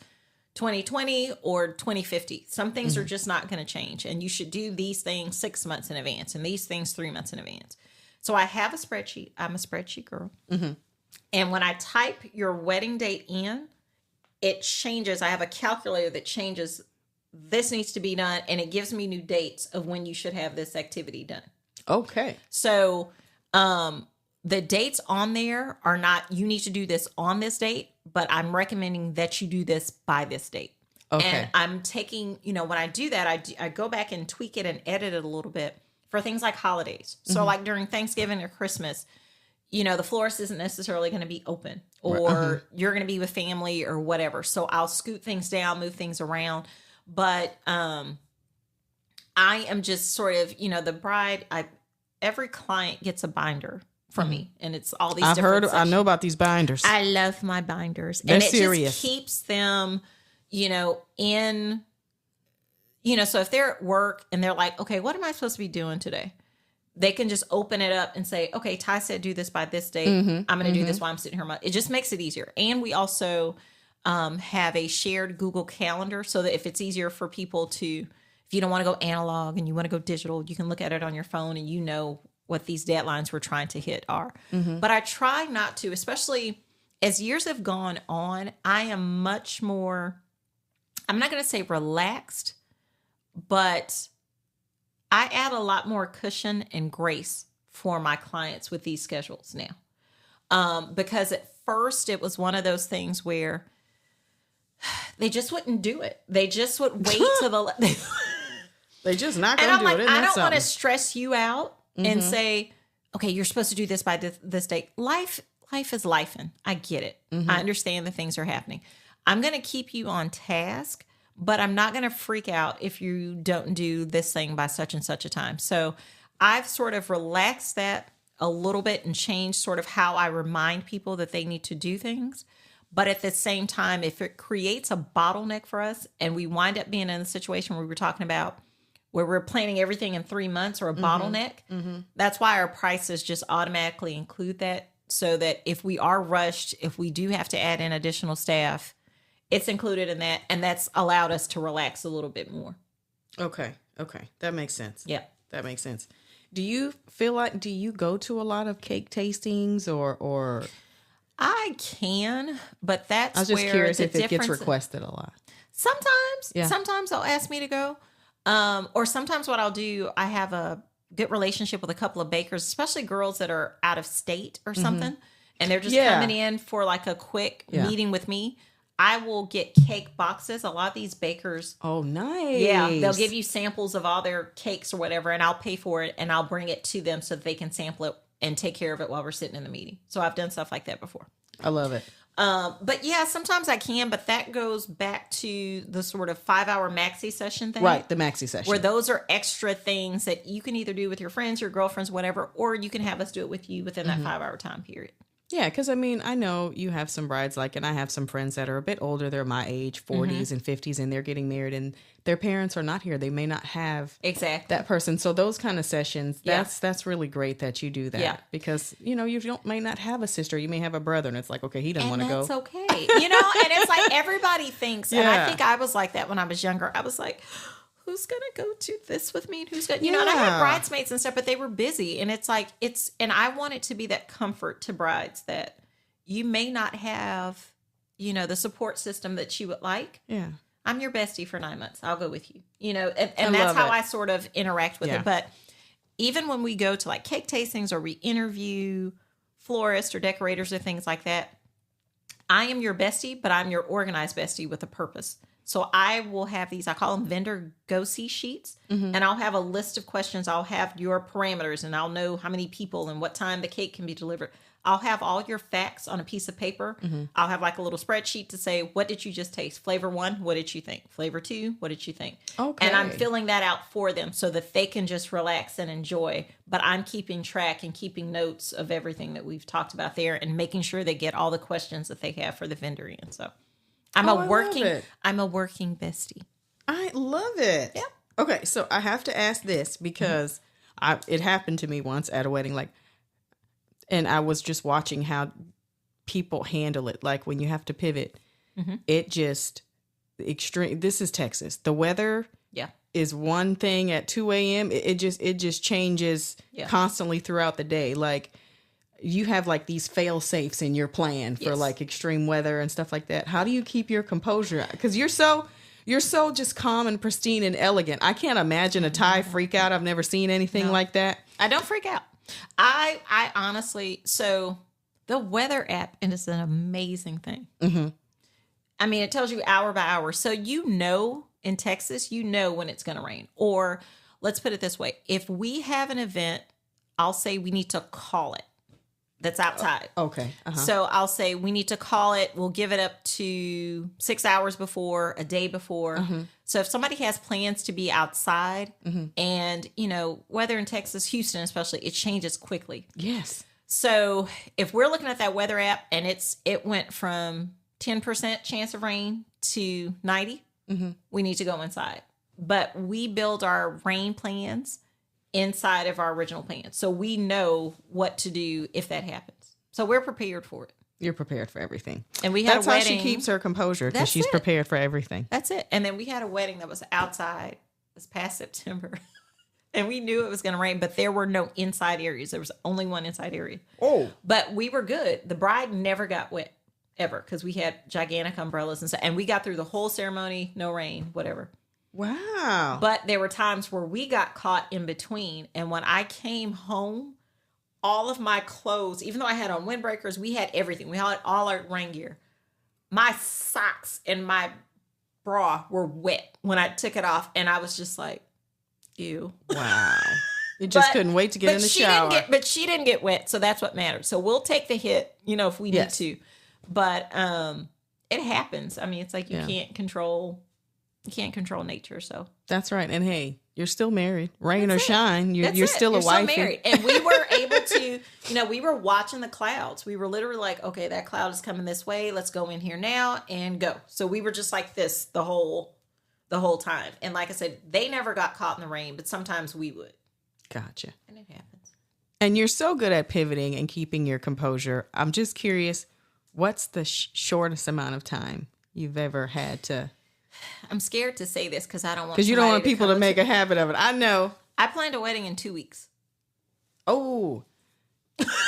2020 or 2050. Some things are just not going to change. And you should do these things 6 months in advance and these things 3 months in advance. So I have a spreadsheet. I'm a spreadsheet girl. And when I type your wedding date in, it changes. I have a calculator that changes. This needs to be done. And it gives me new dates of when you should have this activity done. Okay. So, the dates on there are not, you need to do this on this date, but I'm recommending that you do this by this date. Okay. And I'm taking, when I do that, I go back and tweak it and edit it a little bit for things like holidays. So like during Thanksgiving or Christmas, the florist isn't necessarily going to be open, or you're going to be with family or whatever. So I'll scoot things down, move things around. But I am just sort of, the bride, every client gets a binder from me, and it's all these different sections. I know about these binders. I love my binders. They're and it serious. Just keeps them, in, so if they're at work and they're like, okay, what am I supposed to be doing today? They can just open it up and say, okay, Tai said do this by this date. I'm going to do this while I'm sitting here. It just makes it easier. And we also have a shared Google Calendar, so that if it's easier for people to, if you don't want to go analog and you want to go digital, you can look at it on your phone and what these deadlines we're trying to hit are. But I try not to, especially as years have gone on, I am much more, I'm not going to say relaxed, but I add a lot more cushion and grace for my clients with these schedules now. Because at first it was one of those things where they just wouldn't do it. They just would wait till the... They just not going to do it. And I don't want to stress you out and say, okay, you're supposed to do this by this date. Life is lifing. I get it. I understand that things are happening. I'm going to keep you on task, but I'm not going to freak out if you don't do this thing by such and such a time. So I've sort of relaxed that a little bit and changed sort of how I remind people that they need to do things. But at the same time, if it creates a bottleneck for us and we wind up being in a situation where we were talking about where we're planning everything in 3 months or a bottleneck, that's why our prices just automatically include that. So that if we are rushed, if we do have to add in additional staff, it's included in that. And that's allowed us to relax a little bit more. Okay. That makes sense. Yeah. That makes sense. Do you go to a lot of cake tastings or I can, but that's I was just where curious the if it gets difference- requested a lot. Sometimes they'll ask me to go. Or sometimes what I'll do, I have a good relationship with a couple of bakers, especially girls that are out of state or something. And they're just coming in for like a quick meeting with me. I will get cake boxes. A lot of these bakers. Oh, nice. Yeah. They'll give you samples of all their cakes or whatever, and I'll pay for it and I'll bring it to them so that they can sample it and take care of it while we're sitting in the meeting. So I've done stuff like that before. I love it. But yeah, sometimes I can, but that goes back to the sort of 5-hour maxi session thing. Right, the maxi session. Where those are extra things that you can either do with your friends, your girlfriends, whatever, or you can have us do it with you within that 5-hour time period. Yeah, because I mean, I know you have some brides and I have some friends that are a bit older. They're my age, 40s and 50s, and they're getting married and their parents are not here. They may not have that person. So those kind of sessions, that's really great that you do that. Yeah. Because, you may not have a sister. You may have a brother and it's like, okay, he doesn't want to go. That's okay. And it's like everybody thinks, and I think I was like that when I was younger. I was like, who's going to go to this with me? And who's going to, and I had bridesmaids and stuff, but they were busy. And it's like, and I want it to be that comfort to brides that you may not have, the support system that you would like. Yeah. I'm your bestie for 9 months. I'll go with you, and that's how I sort of interact with it. But even when we go to like cake tastings or we interview florists or decorators or things like that, I am your bestie, but I'm your organized bestie with a purpose. So I will have these, I call them vendor go-see sheets, and I'll have a list of questions. I'll have your parameters, and I'll know how many people and what time the cake can be delivered. I'll have all your facts on a piece of paper. I'll have like a little spreadsheet to say, what did you just taste? Flavor 1, what did you think? Flavor 2, what did you think? Okay. And I'm filling that out for them so that they can just relax and enjoy. But I'm keeping track and keeping notes of everything that we've talked about there and making sure they get all the questions that they have for the vendor in. So I'm a working bestie. I love it. Yeah. Okay, so I have to ask this because it happened to me once at a wedding, and I was just watching how people handle it. Like when you have to pivot, it just extreme. This is Texas. The weather is one thing at 2 a.m. It just changes constantly throughout the day. Like you have like these fail safes in your plan for like extreme weather and stuff like that. How do you keep your composure? Because you're so just calm and pristine and elegant. I can't imagine a Thai freak out. I've never seen anything like that. I don't freak out. I honestly, so the weather app is an amazing thing. I mean, it tells you hour by hour. So in Texas, when it's going to rain. Or let's put it this way. If we have an event, I'll say we need to call it. That's outside. Okay. So I'll say we need to call it. We'll give it up to 6 hours before, a day before. So if somebody has plans to be outside and, weather in Texas, Houston especially, it changes quickly. Yes. So if we're looking at that weather app and it went from 10% chance of rain to 90, we need to go inside. But we build our rain plans inside of our original plan. So we know what to do if that happens. So we're prepared for it. You're prepared for everything. And we had That's a wedding. how she keeps her composure, because she's prepared for everything. That's it. And then we had a wedding that was outside this past September. And we knew it was going to rain, but there were no inside areas. There was only one inside area. Oh. But we were good. The bride never got wet, ever, because we had gigantic umbrellas and stuff. And we got through the whole ceremony, no rain, whatever. Wow. But there were times where we got caught in between. And when I came home, all of my clothes, even though I had on windbreakers, we had everything. We had all our rain gear. My socks and my bra were wet when I took it off. And I was just like, ew. Wow. You just couldn't wait to get in the shower. But she didn't get wet. So that's what matters. So we'll take the hit, if we need to. But it happens. I mean, it's like you can't control nature. So that's right. And hey, You're still married. Rain That's or it. shine. You're That's still it. a wife. Still married. And we were able to, we were watching the clouds. We were literally like, okay, that cloud is coming this way. Let's go in here now and go. So we were just like this the whole time. And like I said, they never got caught in the rain, but sometimes we would. Gotcha. And it happens. And you're so good at pivoting and keeping your composure. I'm just curious, what's the shortest amount of time you've ever had to? I'm scared to say this because I don't want. Because you don't want people to make a habit of it. I know. I planned a wedding in 2 weeks. Oh,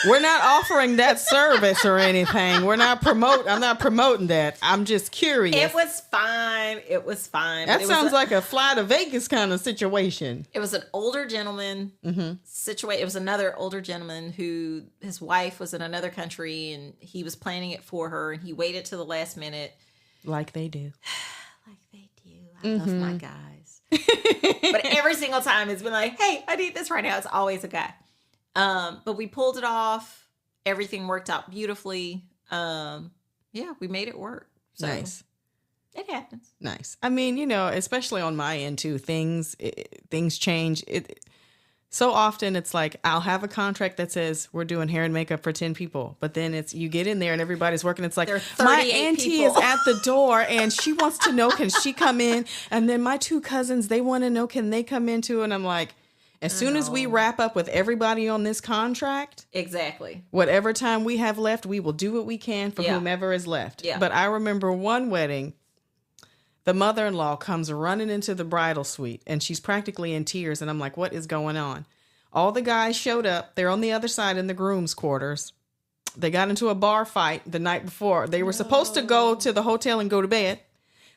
we're not offering that service or anything. I'm not promoting that. I'm just curious. It was fine. That sounds like a fly to Vegas kind of situation. It was an older gentleman situation. It was another older gentleman who his wife was in another country and he was planning it for her and he waited till the last minute. Like they do. I love my guys. But every single time it's been like, hey, I need this right now. It's always a guy. But we pulled it off. Everything worked out beautifully. We made it work. So nice. It happens. Nice. I mean, especially on my end too, things change. So often it's like, I'll have a contract that says we're doing hair and makeup for 10 people, but then you get in there and everybody's working. It's like, my auntie is at the door and she wants to know, can she come in? And then my 2 cousins, they want to know, can they come in too? And I'm like, as soon as we wrap up with everybody on this contract, exactly, whatever time we have left, we will do what we can for whomever is left. Yeah. But I remember one wedding, the mother-in-law comes running into the bridal suite and she's practically in tears. And I'm like, what is going on? All the guys showed up. They're on the other side in the groom's quarters. They got into a bar fight the night before. They were supposed to go to the hotel and go to bed.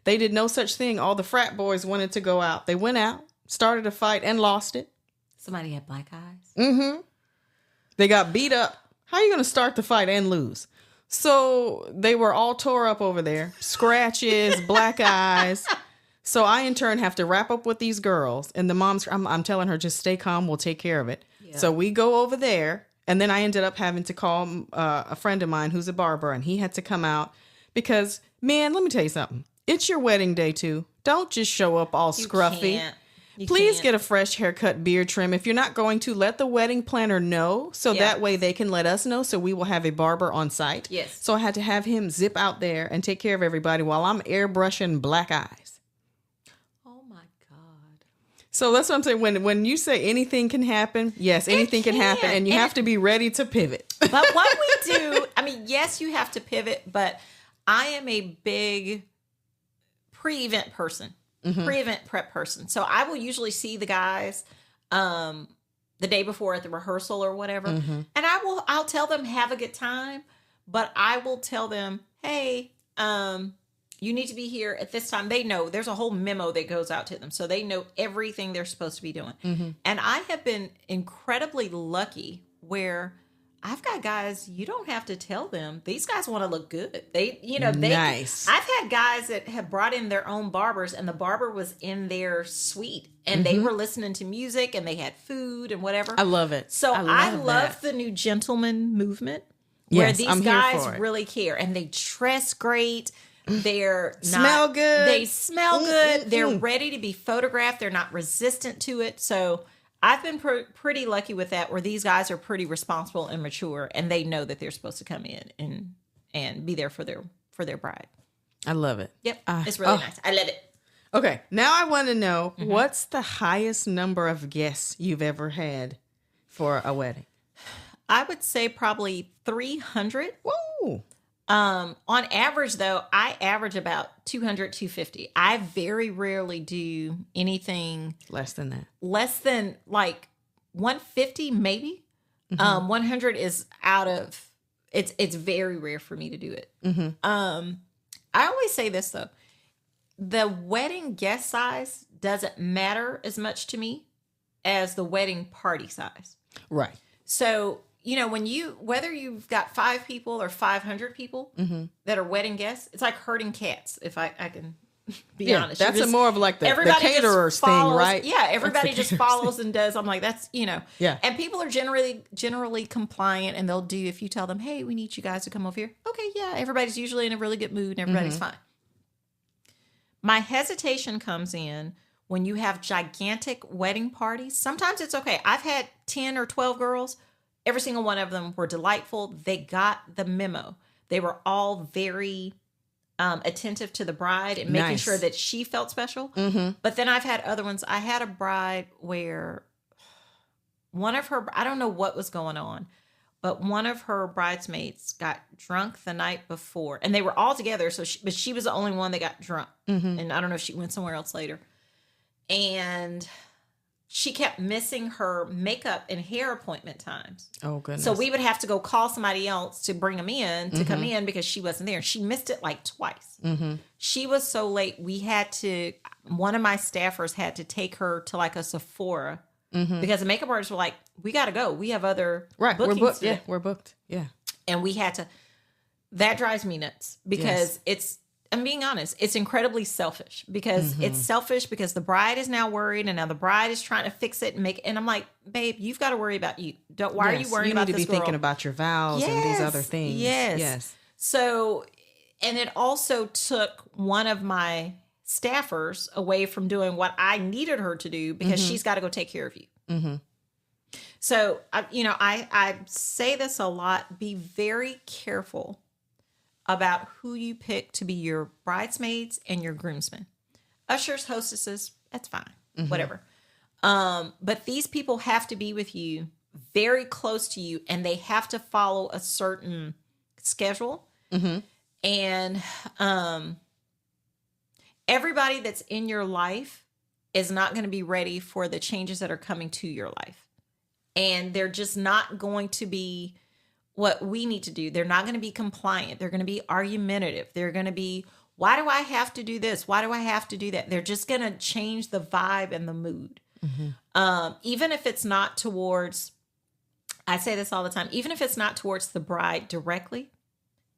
They did no such thing. All the frat boys wanted to go out. They went out, started a fight and lost it. Somebody had black eyes. Mm-hmm. They got beat up. How are you going to start the fight and lose? So they were all tore up over there. Scratches, black eyes. So I, in turn, have to wrap up with these girls. And the mom's, I'm telling her, just stay calm. We'll take care of it. Yeah. So we go over there. And then I ended up having to call a friend of mine who's a barber. And he had to come out because, man, let me tell you something. It's your wedding day, too. Don't just show up all scruffy. Please get a fresh haircut, beard trim. If you're not going to, let the wedding planner know so that way they can let us know so we will have a barber on site. Yes. So I had to have him zip out there and take care of everybody while I'm airbrushing black eyes. Oh, my God. So that's what I'm saying. When you say anything can happen, yes, anything can happen. And you have to be ready to pivot. But what we do, I mean, yes, you have to pivot, but I am a big pre-event person. Pre-event prep person. So I will usually see the guys the day before at the rehearsal or whatever. And I'll tell them have a good time, but I will tell them, hey, you need to be here at this time. They know there's a whole memo that goes out to them. So they know everything they're supposed to be doing. And I have been incredibly lucky where I've got guys, you don't have to tell them. These guys want to look good. Nice. I've had guys that have brought in their own barbers and the barber was in their suite and they were listening to music and they had food and whatever. I love it. So I love the new gentleman movement where these guys really care and they dress great. They're smell good. They smell good. They're ready to be photographed. They're not resistant to it. So I've been pretty lucky with that where these guys are pretty responsible and mature and they know that they're supposed to come in and be there for their bride. I love it. Yep. It's really nice. I love it. Okay. Now I want to know what's the highest number of guests you've ever had for a wedding? I would say probably 300. Whoa. On average, though, I average about 200, 250. I very rarely do anything less than that. Less than like 150, maybe. 100 is out of it's very rare for me to do it. I always say this though. The wedding guest size doesn't matter as much to me as the wedding party size. Right. So whether you've got 5 people or 500 people that are wedding guests, it's like herding cats, if I can be honest. That's more of like the caterers thing, right? Yeah, everybody just follows and does. I'm like, that's, Yeah. And people are generally compliant and they'll do, if you tell them, hey, we need you guys to come over here. Okay, yeah, everybody's usually in a really good mood and everybody's fine. My hesitation comes in when you have gigantic wedding parties, sometimes it's okay. I've had 10 or 12 girls. Every single one of them were delightful. They got the memo. They were all very attentive to the bride and making sure that she felt special. But then I've had other ones. I had a bride where one of her, I don't know what was going on, but one of her bridesmaids got drunk the night before, and they were all together. But she was the only one that got drunk. And I don't know if she went somewhere else later. And she kept missing her makeup and hair appointment times. Oh, goodness. So we would have to go call somebody else to bring them in, to come in, because she wasn't there. She missed it like twice. She was so late. One of my staffers had to take her to like a Sephora because the makeup artists were like, we got to go. We have other bookings. We're booked. Yeah, we're booked. Yeah. And we had to, that drives me nuts because I'm being honest, it's incredibly selfish because it's selfish because the bride is now worried and now the bride is trying to fix it and I'm like, babe, you've got to worry about you. Why are you worrying about this girl? You need to be thinking about your vows and these other things. Yes. So, and it also took one of my staffers away from doing what I needed her to do because she's got to go take care of you. So, I say this a lot, be very careful about who you pick to be your bridesmaids and your groomsmen. Ushers, hostesses, that's fine, whatever. But these people have to be with you, very close to you, and they have to follow a certain schedule. And everybody that's in your life is not going to be ready for the changes that are coming to your life. And they're just not going to be what we need to do. They're not going to be compliant. They're going to be argumentative. They're going to be, why do I have to do this? Why do I have to do that? They're just going to change the vibe and the mood. Even if it's not towards, I say this all the time, even if it's not towards the bride directly,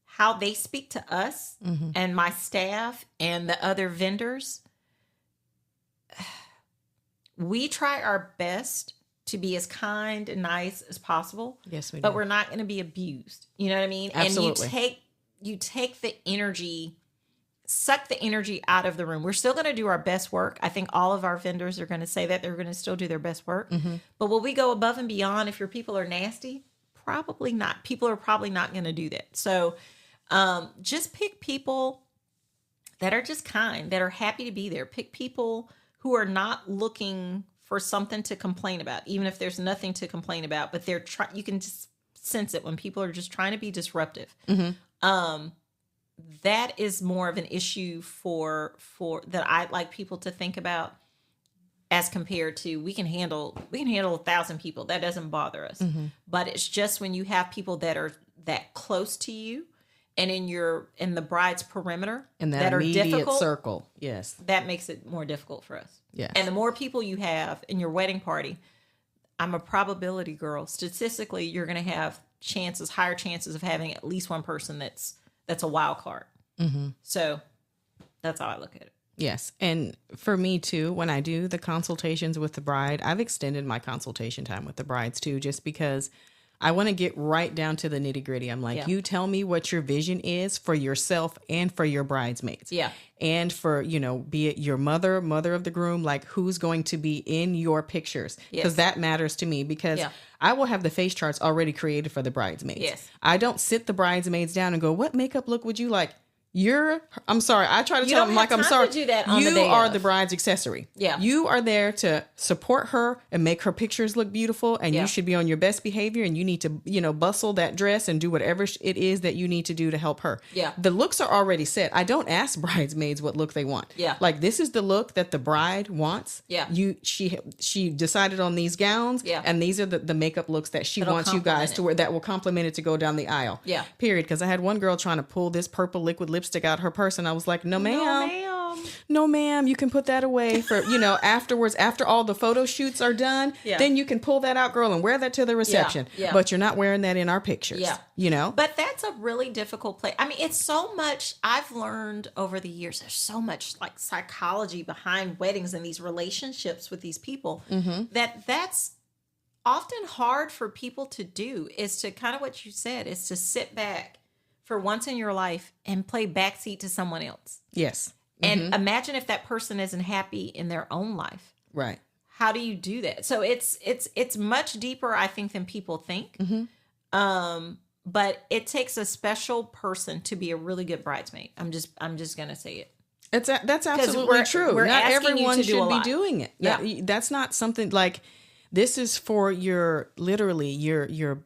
how they speak to us and my staff and the other vendors, we try our best to be as kind and nice as possible. Yes, we do. But we're not going to be abused. You know what I mean? Absolutely. And you take the energy, suck the energy out of the room. We're still going to do our best work. I think all of our vendors are going to say that they're going to still do their best work. But will we go above and beyond if your people are nasty? Probably not. People are probably not going to do that. So just pick people that are just kind, that are happy to be there. Pick people who are not looking for something to complain about, even if there's nothing to complain about, but you can just sense it when people are just trying to be disruptive. That is more of an issue for that I'd like people to think about as compared to we can handle 1,000 people. That doesn't bother us. But it's just when you have people that are that close to you and in the bride's perimeter in that are immediate difficult circle. Yes. That makes it more difficult for us. Yes. And the more people you have in your wedding party, I'm a probability girl. Statistically, you're going to have higher chances of having at least one person that's a wild card. So that's how I look at it. Yes. And for me too, when I do the consultations with the bride, I've extended my consultation time with the brides too, just because I want to get right down to the nitty gritty. I'm like, you tell me what your vision is for yourself and for your bridesmaids. Yeah. And for, be it your mother of the groom, like who's going to be in your pictures. Because that matters to me because I will have the face charts already created for the bridesmaids. Yes. I don't sit the bridesmaids down and go, what makeup look would you like? I'm sorry. I try to tell them like, I'm sorry. To do that on you the day are of. the bride's accessory. Yeah. You are there to support her and make her pictures look beautiful. And you should be on your best behavior and you need to, bustle that dress and do whatever it is that you need to do to help her. Yeah. The looks are already set. I don't ask bridesmaids what look they want. Yeah. Like this is the look that the bride wants. Yeah. She decided on these gowns. Yeah. And these are the makeup looks that she wants you guys to wear that will complement it to go down the aisle. Yeah. Period. Because I had one girl trying to pull this purple liquid lipstick out her purse. And I was like, no, ma'am, you can put that away for, afterwards, after all the photo shoots are done, then you can pull that out, girl, and wear that to the reception. Yeah. But you're not wearing that in our pictures. But that's a really difficult place. I mean, it's so much I've learned over the years. There's so much like psychology behind weddings and these relationships with these people that's often hard for people to do, is to kind of what you said, is to sit back for once in your life and play backseat to someone else. Yes. And imagine if that person isn't happy in their own life. Right. How do you do that? So it's much deeper, I think, than people think. But it takes a special person to be a really good bridesmaid. I'm just gonna say it. That's absolutely true. Not everyone should be doing it. Yeah. That's not something like, this is for literally your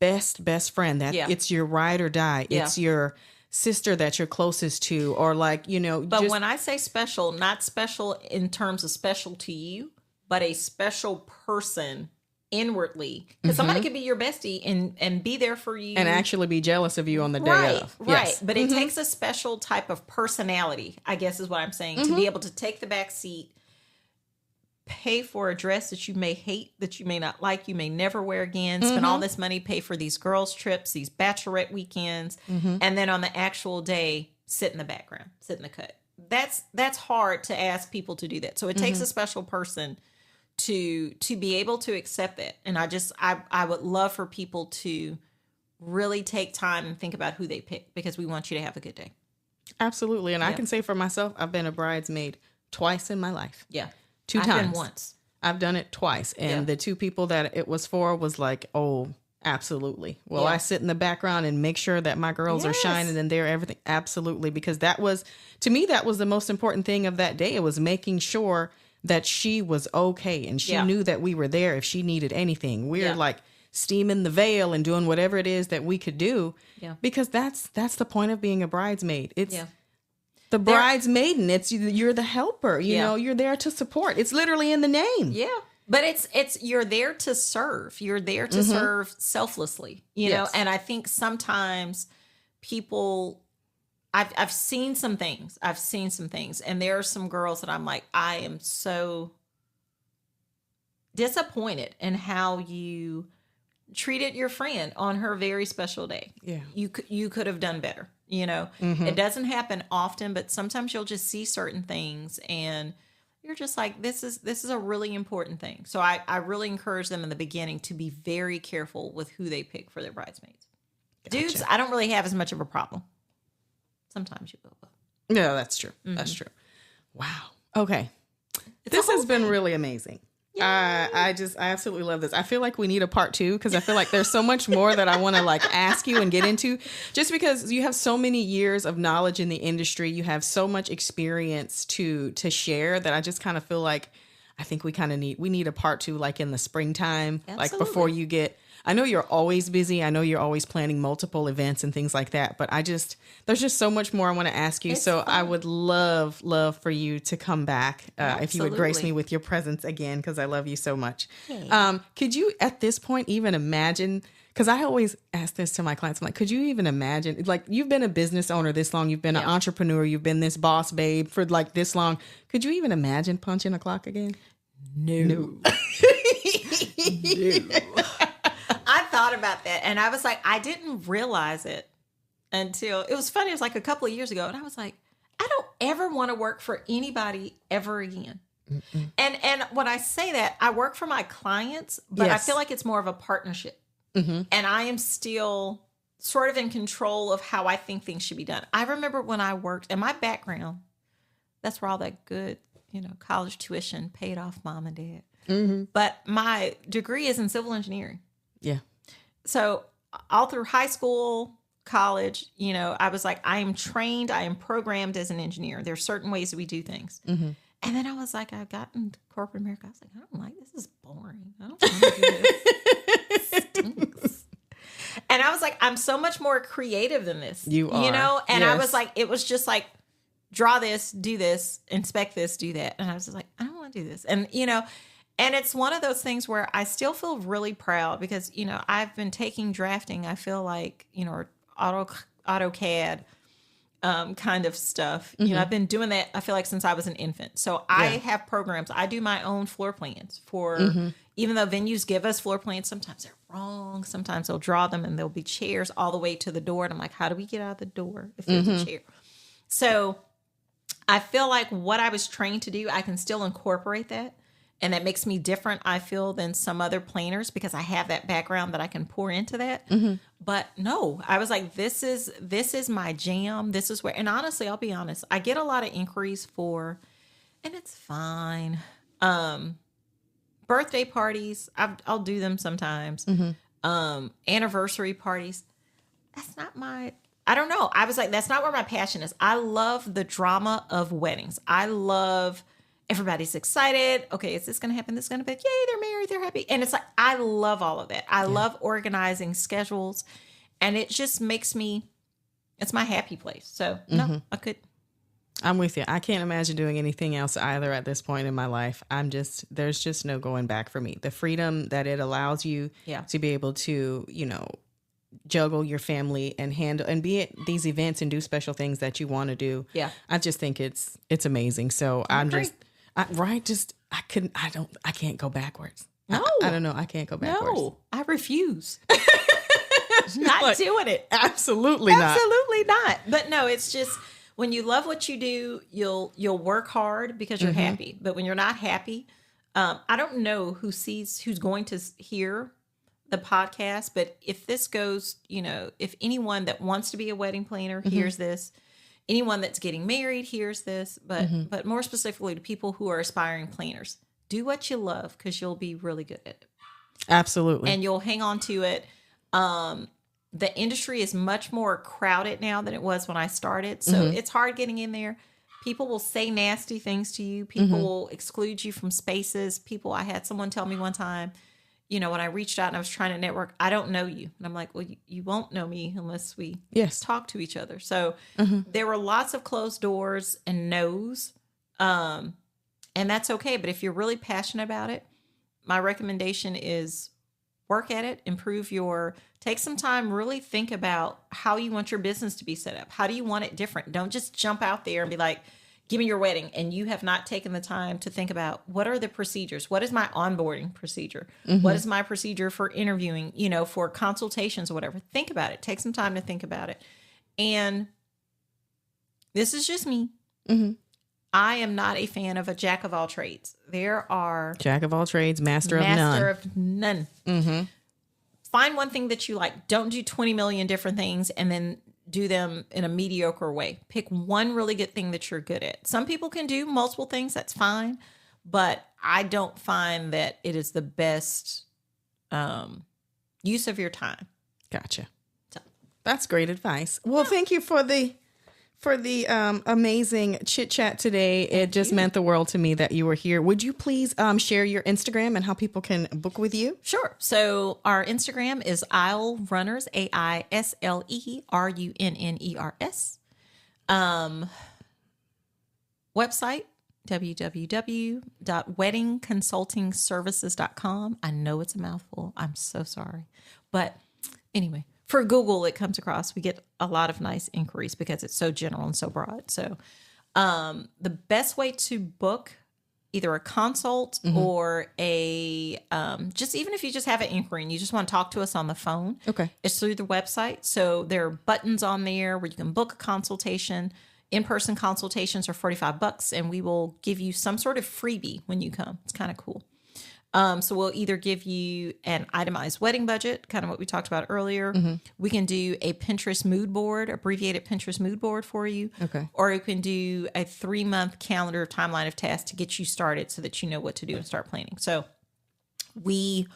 best friend. That it's your ride or die. Yeah. It's your sister that you're closest to, or like, But when I say special, not special in terms of special to you, but a special person inwardly, because somebody could be your bestie and be there for you and actually be jealous of you on the day of. Right. Yes. But it takes a special type of personality, I guess is what I'm saying, to be able to take the back seat, pay for a dress that you may hate, that you may not like, you may never wear again, spend all this money, pay for these girls' trips, these bachelorette weekends, and then on the actual day, sit in the background, sit in the cut. That's hard to ask people to do that. So it takes a special person to be able to accept that. And I would love for people to really take time and think about who they pick, because we want you to have a good day. Absolutely. And I can say for myself, I've been a bridesmaid twice in my life. Yeah. 2 times. I've been once. I've done it twice. And the 2 people that it was for was like, oh, absolutely. Well, I sit in the background and make sure that my girls are shining and they're everything. Absolutely. Because that was, to me, that was the most important thing of that day. It was making sure that she was okay. And she knew that we were there if she needed anything. We're like steaming the veil and doing whatever it is that we could do. Yeah. Because that's the point of being a bridesmaid. It's the bridesmaiden. It's you're the helper. You know, you're there to support. It's literally in the name. Yeah. But it's you're there to serve. You're there to serve selflessly, you know. And I think sometimes people, I've seen some things. And there are some girls that I'm like, I am so disappointed in how you treated your friend on her very special day. Yeah. You could have done better, you know. It doesn't happen often, but sometimes you'll just see certain things and you're just like, this is a really important thing. So I really encourage them in the beginning to be very careful with who they pick for their bridesmaids. Gotcha. Dudes, I don't really have as much of a problem. Sometimes you will. No, that's true. That's true. Wow. Okay. This has been really amazing. I absolutely love this. I feel like we need a part 2, because I feel like there's so much more that I want to like ask you and get into, just because you have so many years of knowledge in the industry. You have so much experience to share that I just kind of feel like I think we need a part 2, like in the springtime, like before you get, I know you're always busy. I know you're always planning multiple events and things like that, but there's just so much more I want to ask you. It's so fun. I would love for you to come back if you would grace me with your presence again, because I love you so much. Okay. Could you at this point even imagine, because I always ask this to my clients, I'm like, could you even imagine, like, you've been a business owner this long, you've been an entrepreneur, you've been this boss babe for like this long. Could you even imagine punching a clock again? No. No. I thought about that and I was like, I didn't realize it until, it was funny, it was like a couple of years ago, and I was like, I don't ever want to work for anybody ever again. Mm-mm. And when I say that, I work for my clients, but I feel like it's more of a partnership. Mm-hmm. And I am still sort of in control of how I think things should be done. I remember when I worked, and my background, that's where all that good, college tuition paid off mom and dad. Mm-hmm. But my degree is in civil engineering. Yeah. So all through high school, college, I was like, I am trained, I am programmed as an engineer. There are certain ways that we do things. Mm-hmm. And then I was like, I got into corporate America. I was like, I don't like this. This is boring. I don't want to do this. It stinks. And I was like, I'm so much more creative than this. You are. And yes. I was like, it was just like, draw this, do this, inspect this, do that. And I was just like, I don't want to do this. And, and it's one of those things where I still feel really proud because, I've been taking drafting, I feel like, or AutoCAD kind of stuff. Mm-hmm. I've been doing that, I feel like, since I was an infant. So I have programs. I do my own floor plans for, even though venues give us floor plans, sometimes they're wrong. Sometimes they'll draw them and there'll be chairs all the way to the door. And I'm like, how do we get out of the door if there's a chair? So I feel like what I was trained to do, I can still incorporate that. And that makes me different, I feel, than some other planners because I have that background that I can pour into that. But no, I was like, this is my jam. This is where, and honestly, I'll be honest, I get a lot of inquiries for, and it's fine. Birthday parties, I'll do them sometimes. Anniversary parties, that's not I don't know. I was like, that's not where my passion is. I love the drama of weddings. I love everybody's excited. Okay, is this going to happen? This is going to be, yay, they're married, they're happy. And it's like, I love all of that. I love organizing schedules. And it just makes me, it's my happy place. So no, I could. I'm with you. I can't imagine doing anything else either at this point in my life. There's just no going back for me. The freedom that it allows you to be able to, juggle your family and handle and be at these events and do special things that you want to do. Yeah. I just think it's amazing. So I can't go backwards. No. I don't know. I can't go backwards. No, I refuse. Not doing it. Absolutely not. Absolutely not. But no, it's just when you love what you do, you'll work hard because you're happy. But when you're not happy, I don't know who's going to hear the podcast, but if this goes, if anyone that wants to be a wedding planner hears this, anyone that's getting married hears this, but more specifically to people who are aspiring planners, do what you love because you'll be really good at it. Absolutely. And you'll hang on to it. The industry is much more crowded now than it was when I started. So it's hard getting in there. People will say nasty things to you. People will exclude you from spaces. I had someone tell me one time, when I reached out and I was trying to network, I don't know you. And I'm like, well, you won't know me unless we talk to each other. So there were lots of closed doors and no's. And that's okay. But if you're really passionate about it, my recommendation is work at it, take some time, really think about how you want your business to be set up. How do you want it different? Don't just jump out there and be like, give me your wedding. And you have not taken the time to think about what are the procedures? What is my onboarding procedure? What is my procedure for interviewing, for consultations or whatever? Think about it. Take some time to think about it. And this is just me. I am not a fan of a jack of all trades. There are jack of all trades, master of none. Find one thing that you like. Don't do 20 million different things and then do them in a mediocre way. Pick one really good thing that you're good at. Some people can do multiple things. That's fine. But I don't find that it is the best use of your time. Gotcha. So. That's great advice. Well, thank you for the amazing chit chat today. It just meant the world to me that you were here. Would you please share your Instagram and how people can book with you? Sure. So our Instagram is Aisle Runners, AISLERUNNERS. Website, www.weddingconsultingservices.com. I know it's a mouthful. I'm so sorry. But anyway. For Google, it comes across. We get a lot of nice inquiries because it's so general and so broad. So the best way to book either a consult or a, just even if you just have an inquiry and you just want to talk to us on the phone, it's through the website. So there are buttons on there where you can book a consultation. In-person consultations are $45 and we will give you some sort of freebie when you come. It's kind of cool. So we'll either give you an itemized wedding budget, kind of what we talked about earlier. We can do a Pinterest mood board, abbreviated Pinterest mood board for you. Or you can do a 3-month calendar timeline of tasks to get you started so that you know what to do and start planning. So we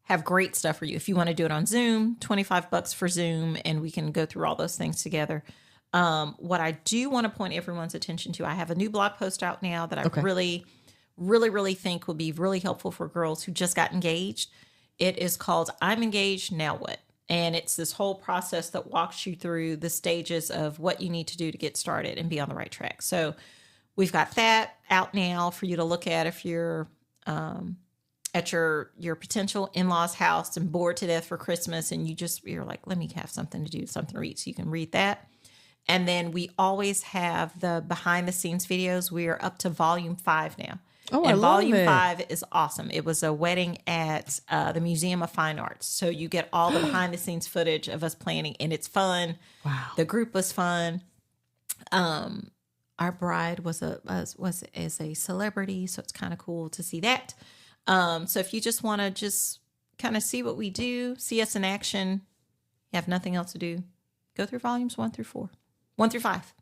have great stuff for you. If you want to do it on Zoom, $25 for Zoom, and we can go through all those things together. What I do want to point everyone's attention to, I have a new blog post out now that I really think would be really helpful for girls who just got engaged. It is called I'm Engaged, Now What? And it's this whole process that walks you through the stages of what you need to do to get started and be on the right track. So we've got that out now for you to look at if you're at your potential in-laws house and bored to death for Christmas and you're like, let me have something to do, something to read. So you can read that. And then we always have the behind the scenes videos. We are up to volume 5 now. Oh, and I love volume it. 5 is awesome. It was a wedding at the Museum of Fine Arts. So you get all the behind the scenes footage of us planning and it's fun. Wow. The group was fun. Our bride was a celebrity, so it's kind of cool to see that. So if you just want to just kind of see what we do, see us in action, you have nothing else to do, go through volumes 1 through 5.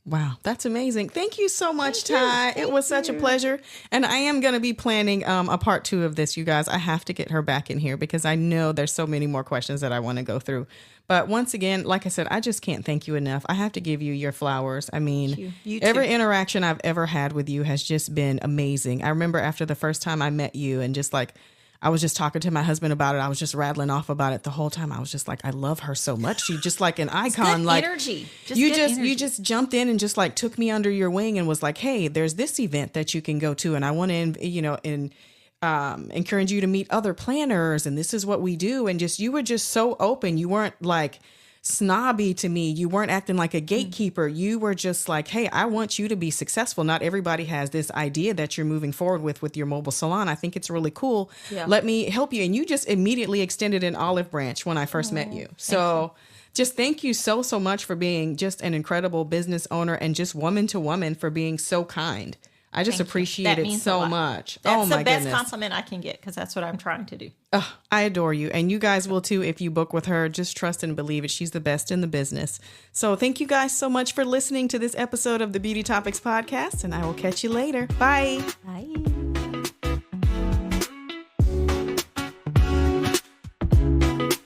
Wow, that's amazing. Thank you so much, Ty. It was such a pleasure. And I am going to be planning a part 2 of this, you guys. I have to get her back in here because I know there's so many more questions that I want to go through. But once again, like I said, I just can't thank you enough. I have to give you your flowers. I mean, you every interaction I've ever had with you has just been amazing. I remember after the first time I met you and just like, I was just talking to my husband about it. I was just rattling off about it the whole time. I was just like, I love her so much. She's just like an icon. Good like energy. You just jumped in and just like took me under your wing and was like, hey, there's this event that you can go to, and I want to, encourage you to meet other planners, and this is what we do. And just you were just so open. You weren't like snobby to me. You weren't acting like a gatekeeper. You were just like, hey, I want you to be successful. Not everybody has this idea that you're moving forward with your mobile salon. I think it's really cool. Yeah. Let me help you. And you just immediately extended an olive branch when I first met you. So just thank you so much for being just an incredible business owner and just woman to woman for being so kind. I just appreciate it so much. That's the best compliment I can get because that's what I'm trying to do. I adore you. And you guys will too if you book with her. Just trust and believe it. She's the best in the business. So thank you guys so much for listening to this episode of the Beauty Topics podcast. And I will catch you later. Bye. Bye.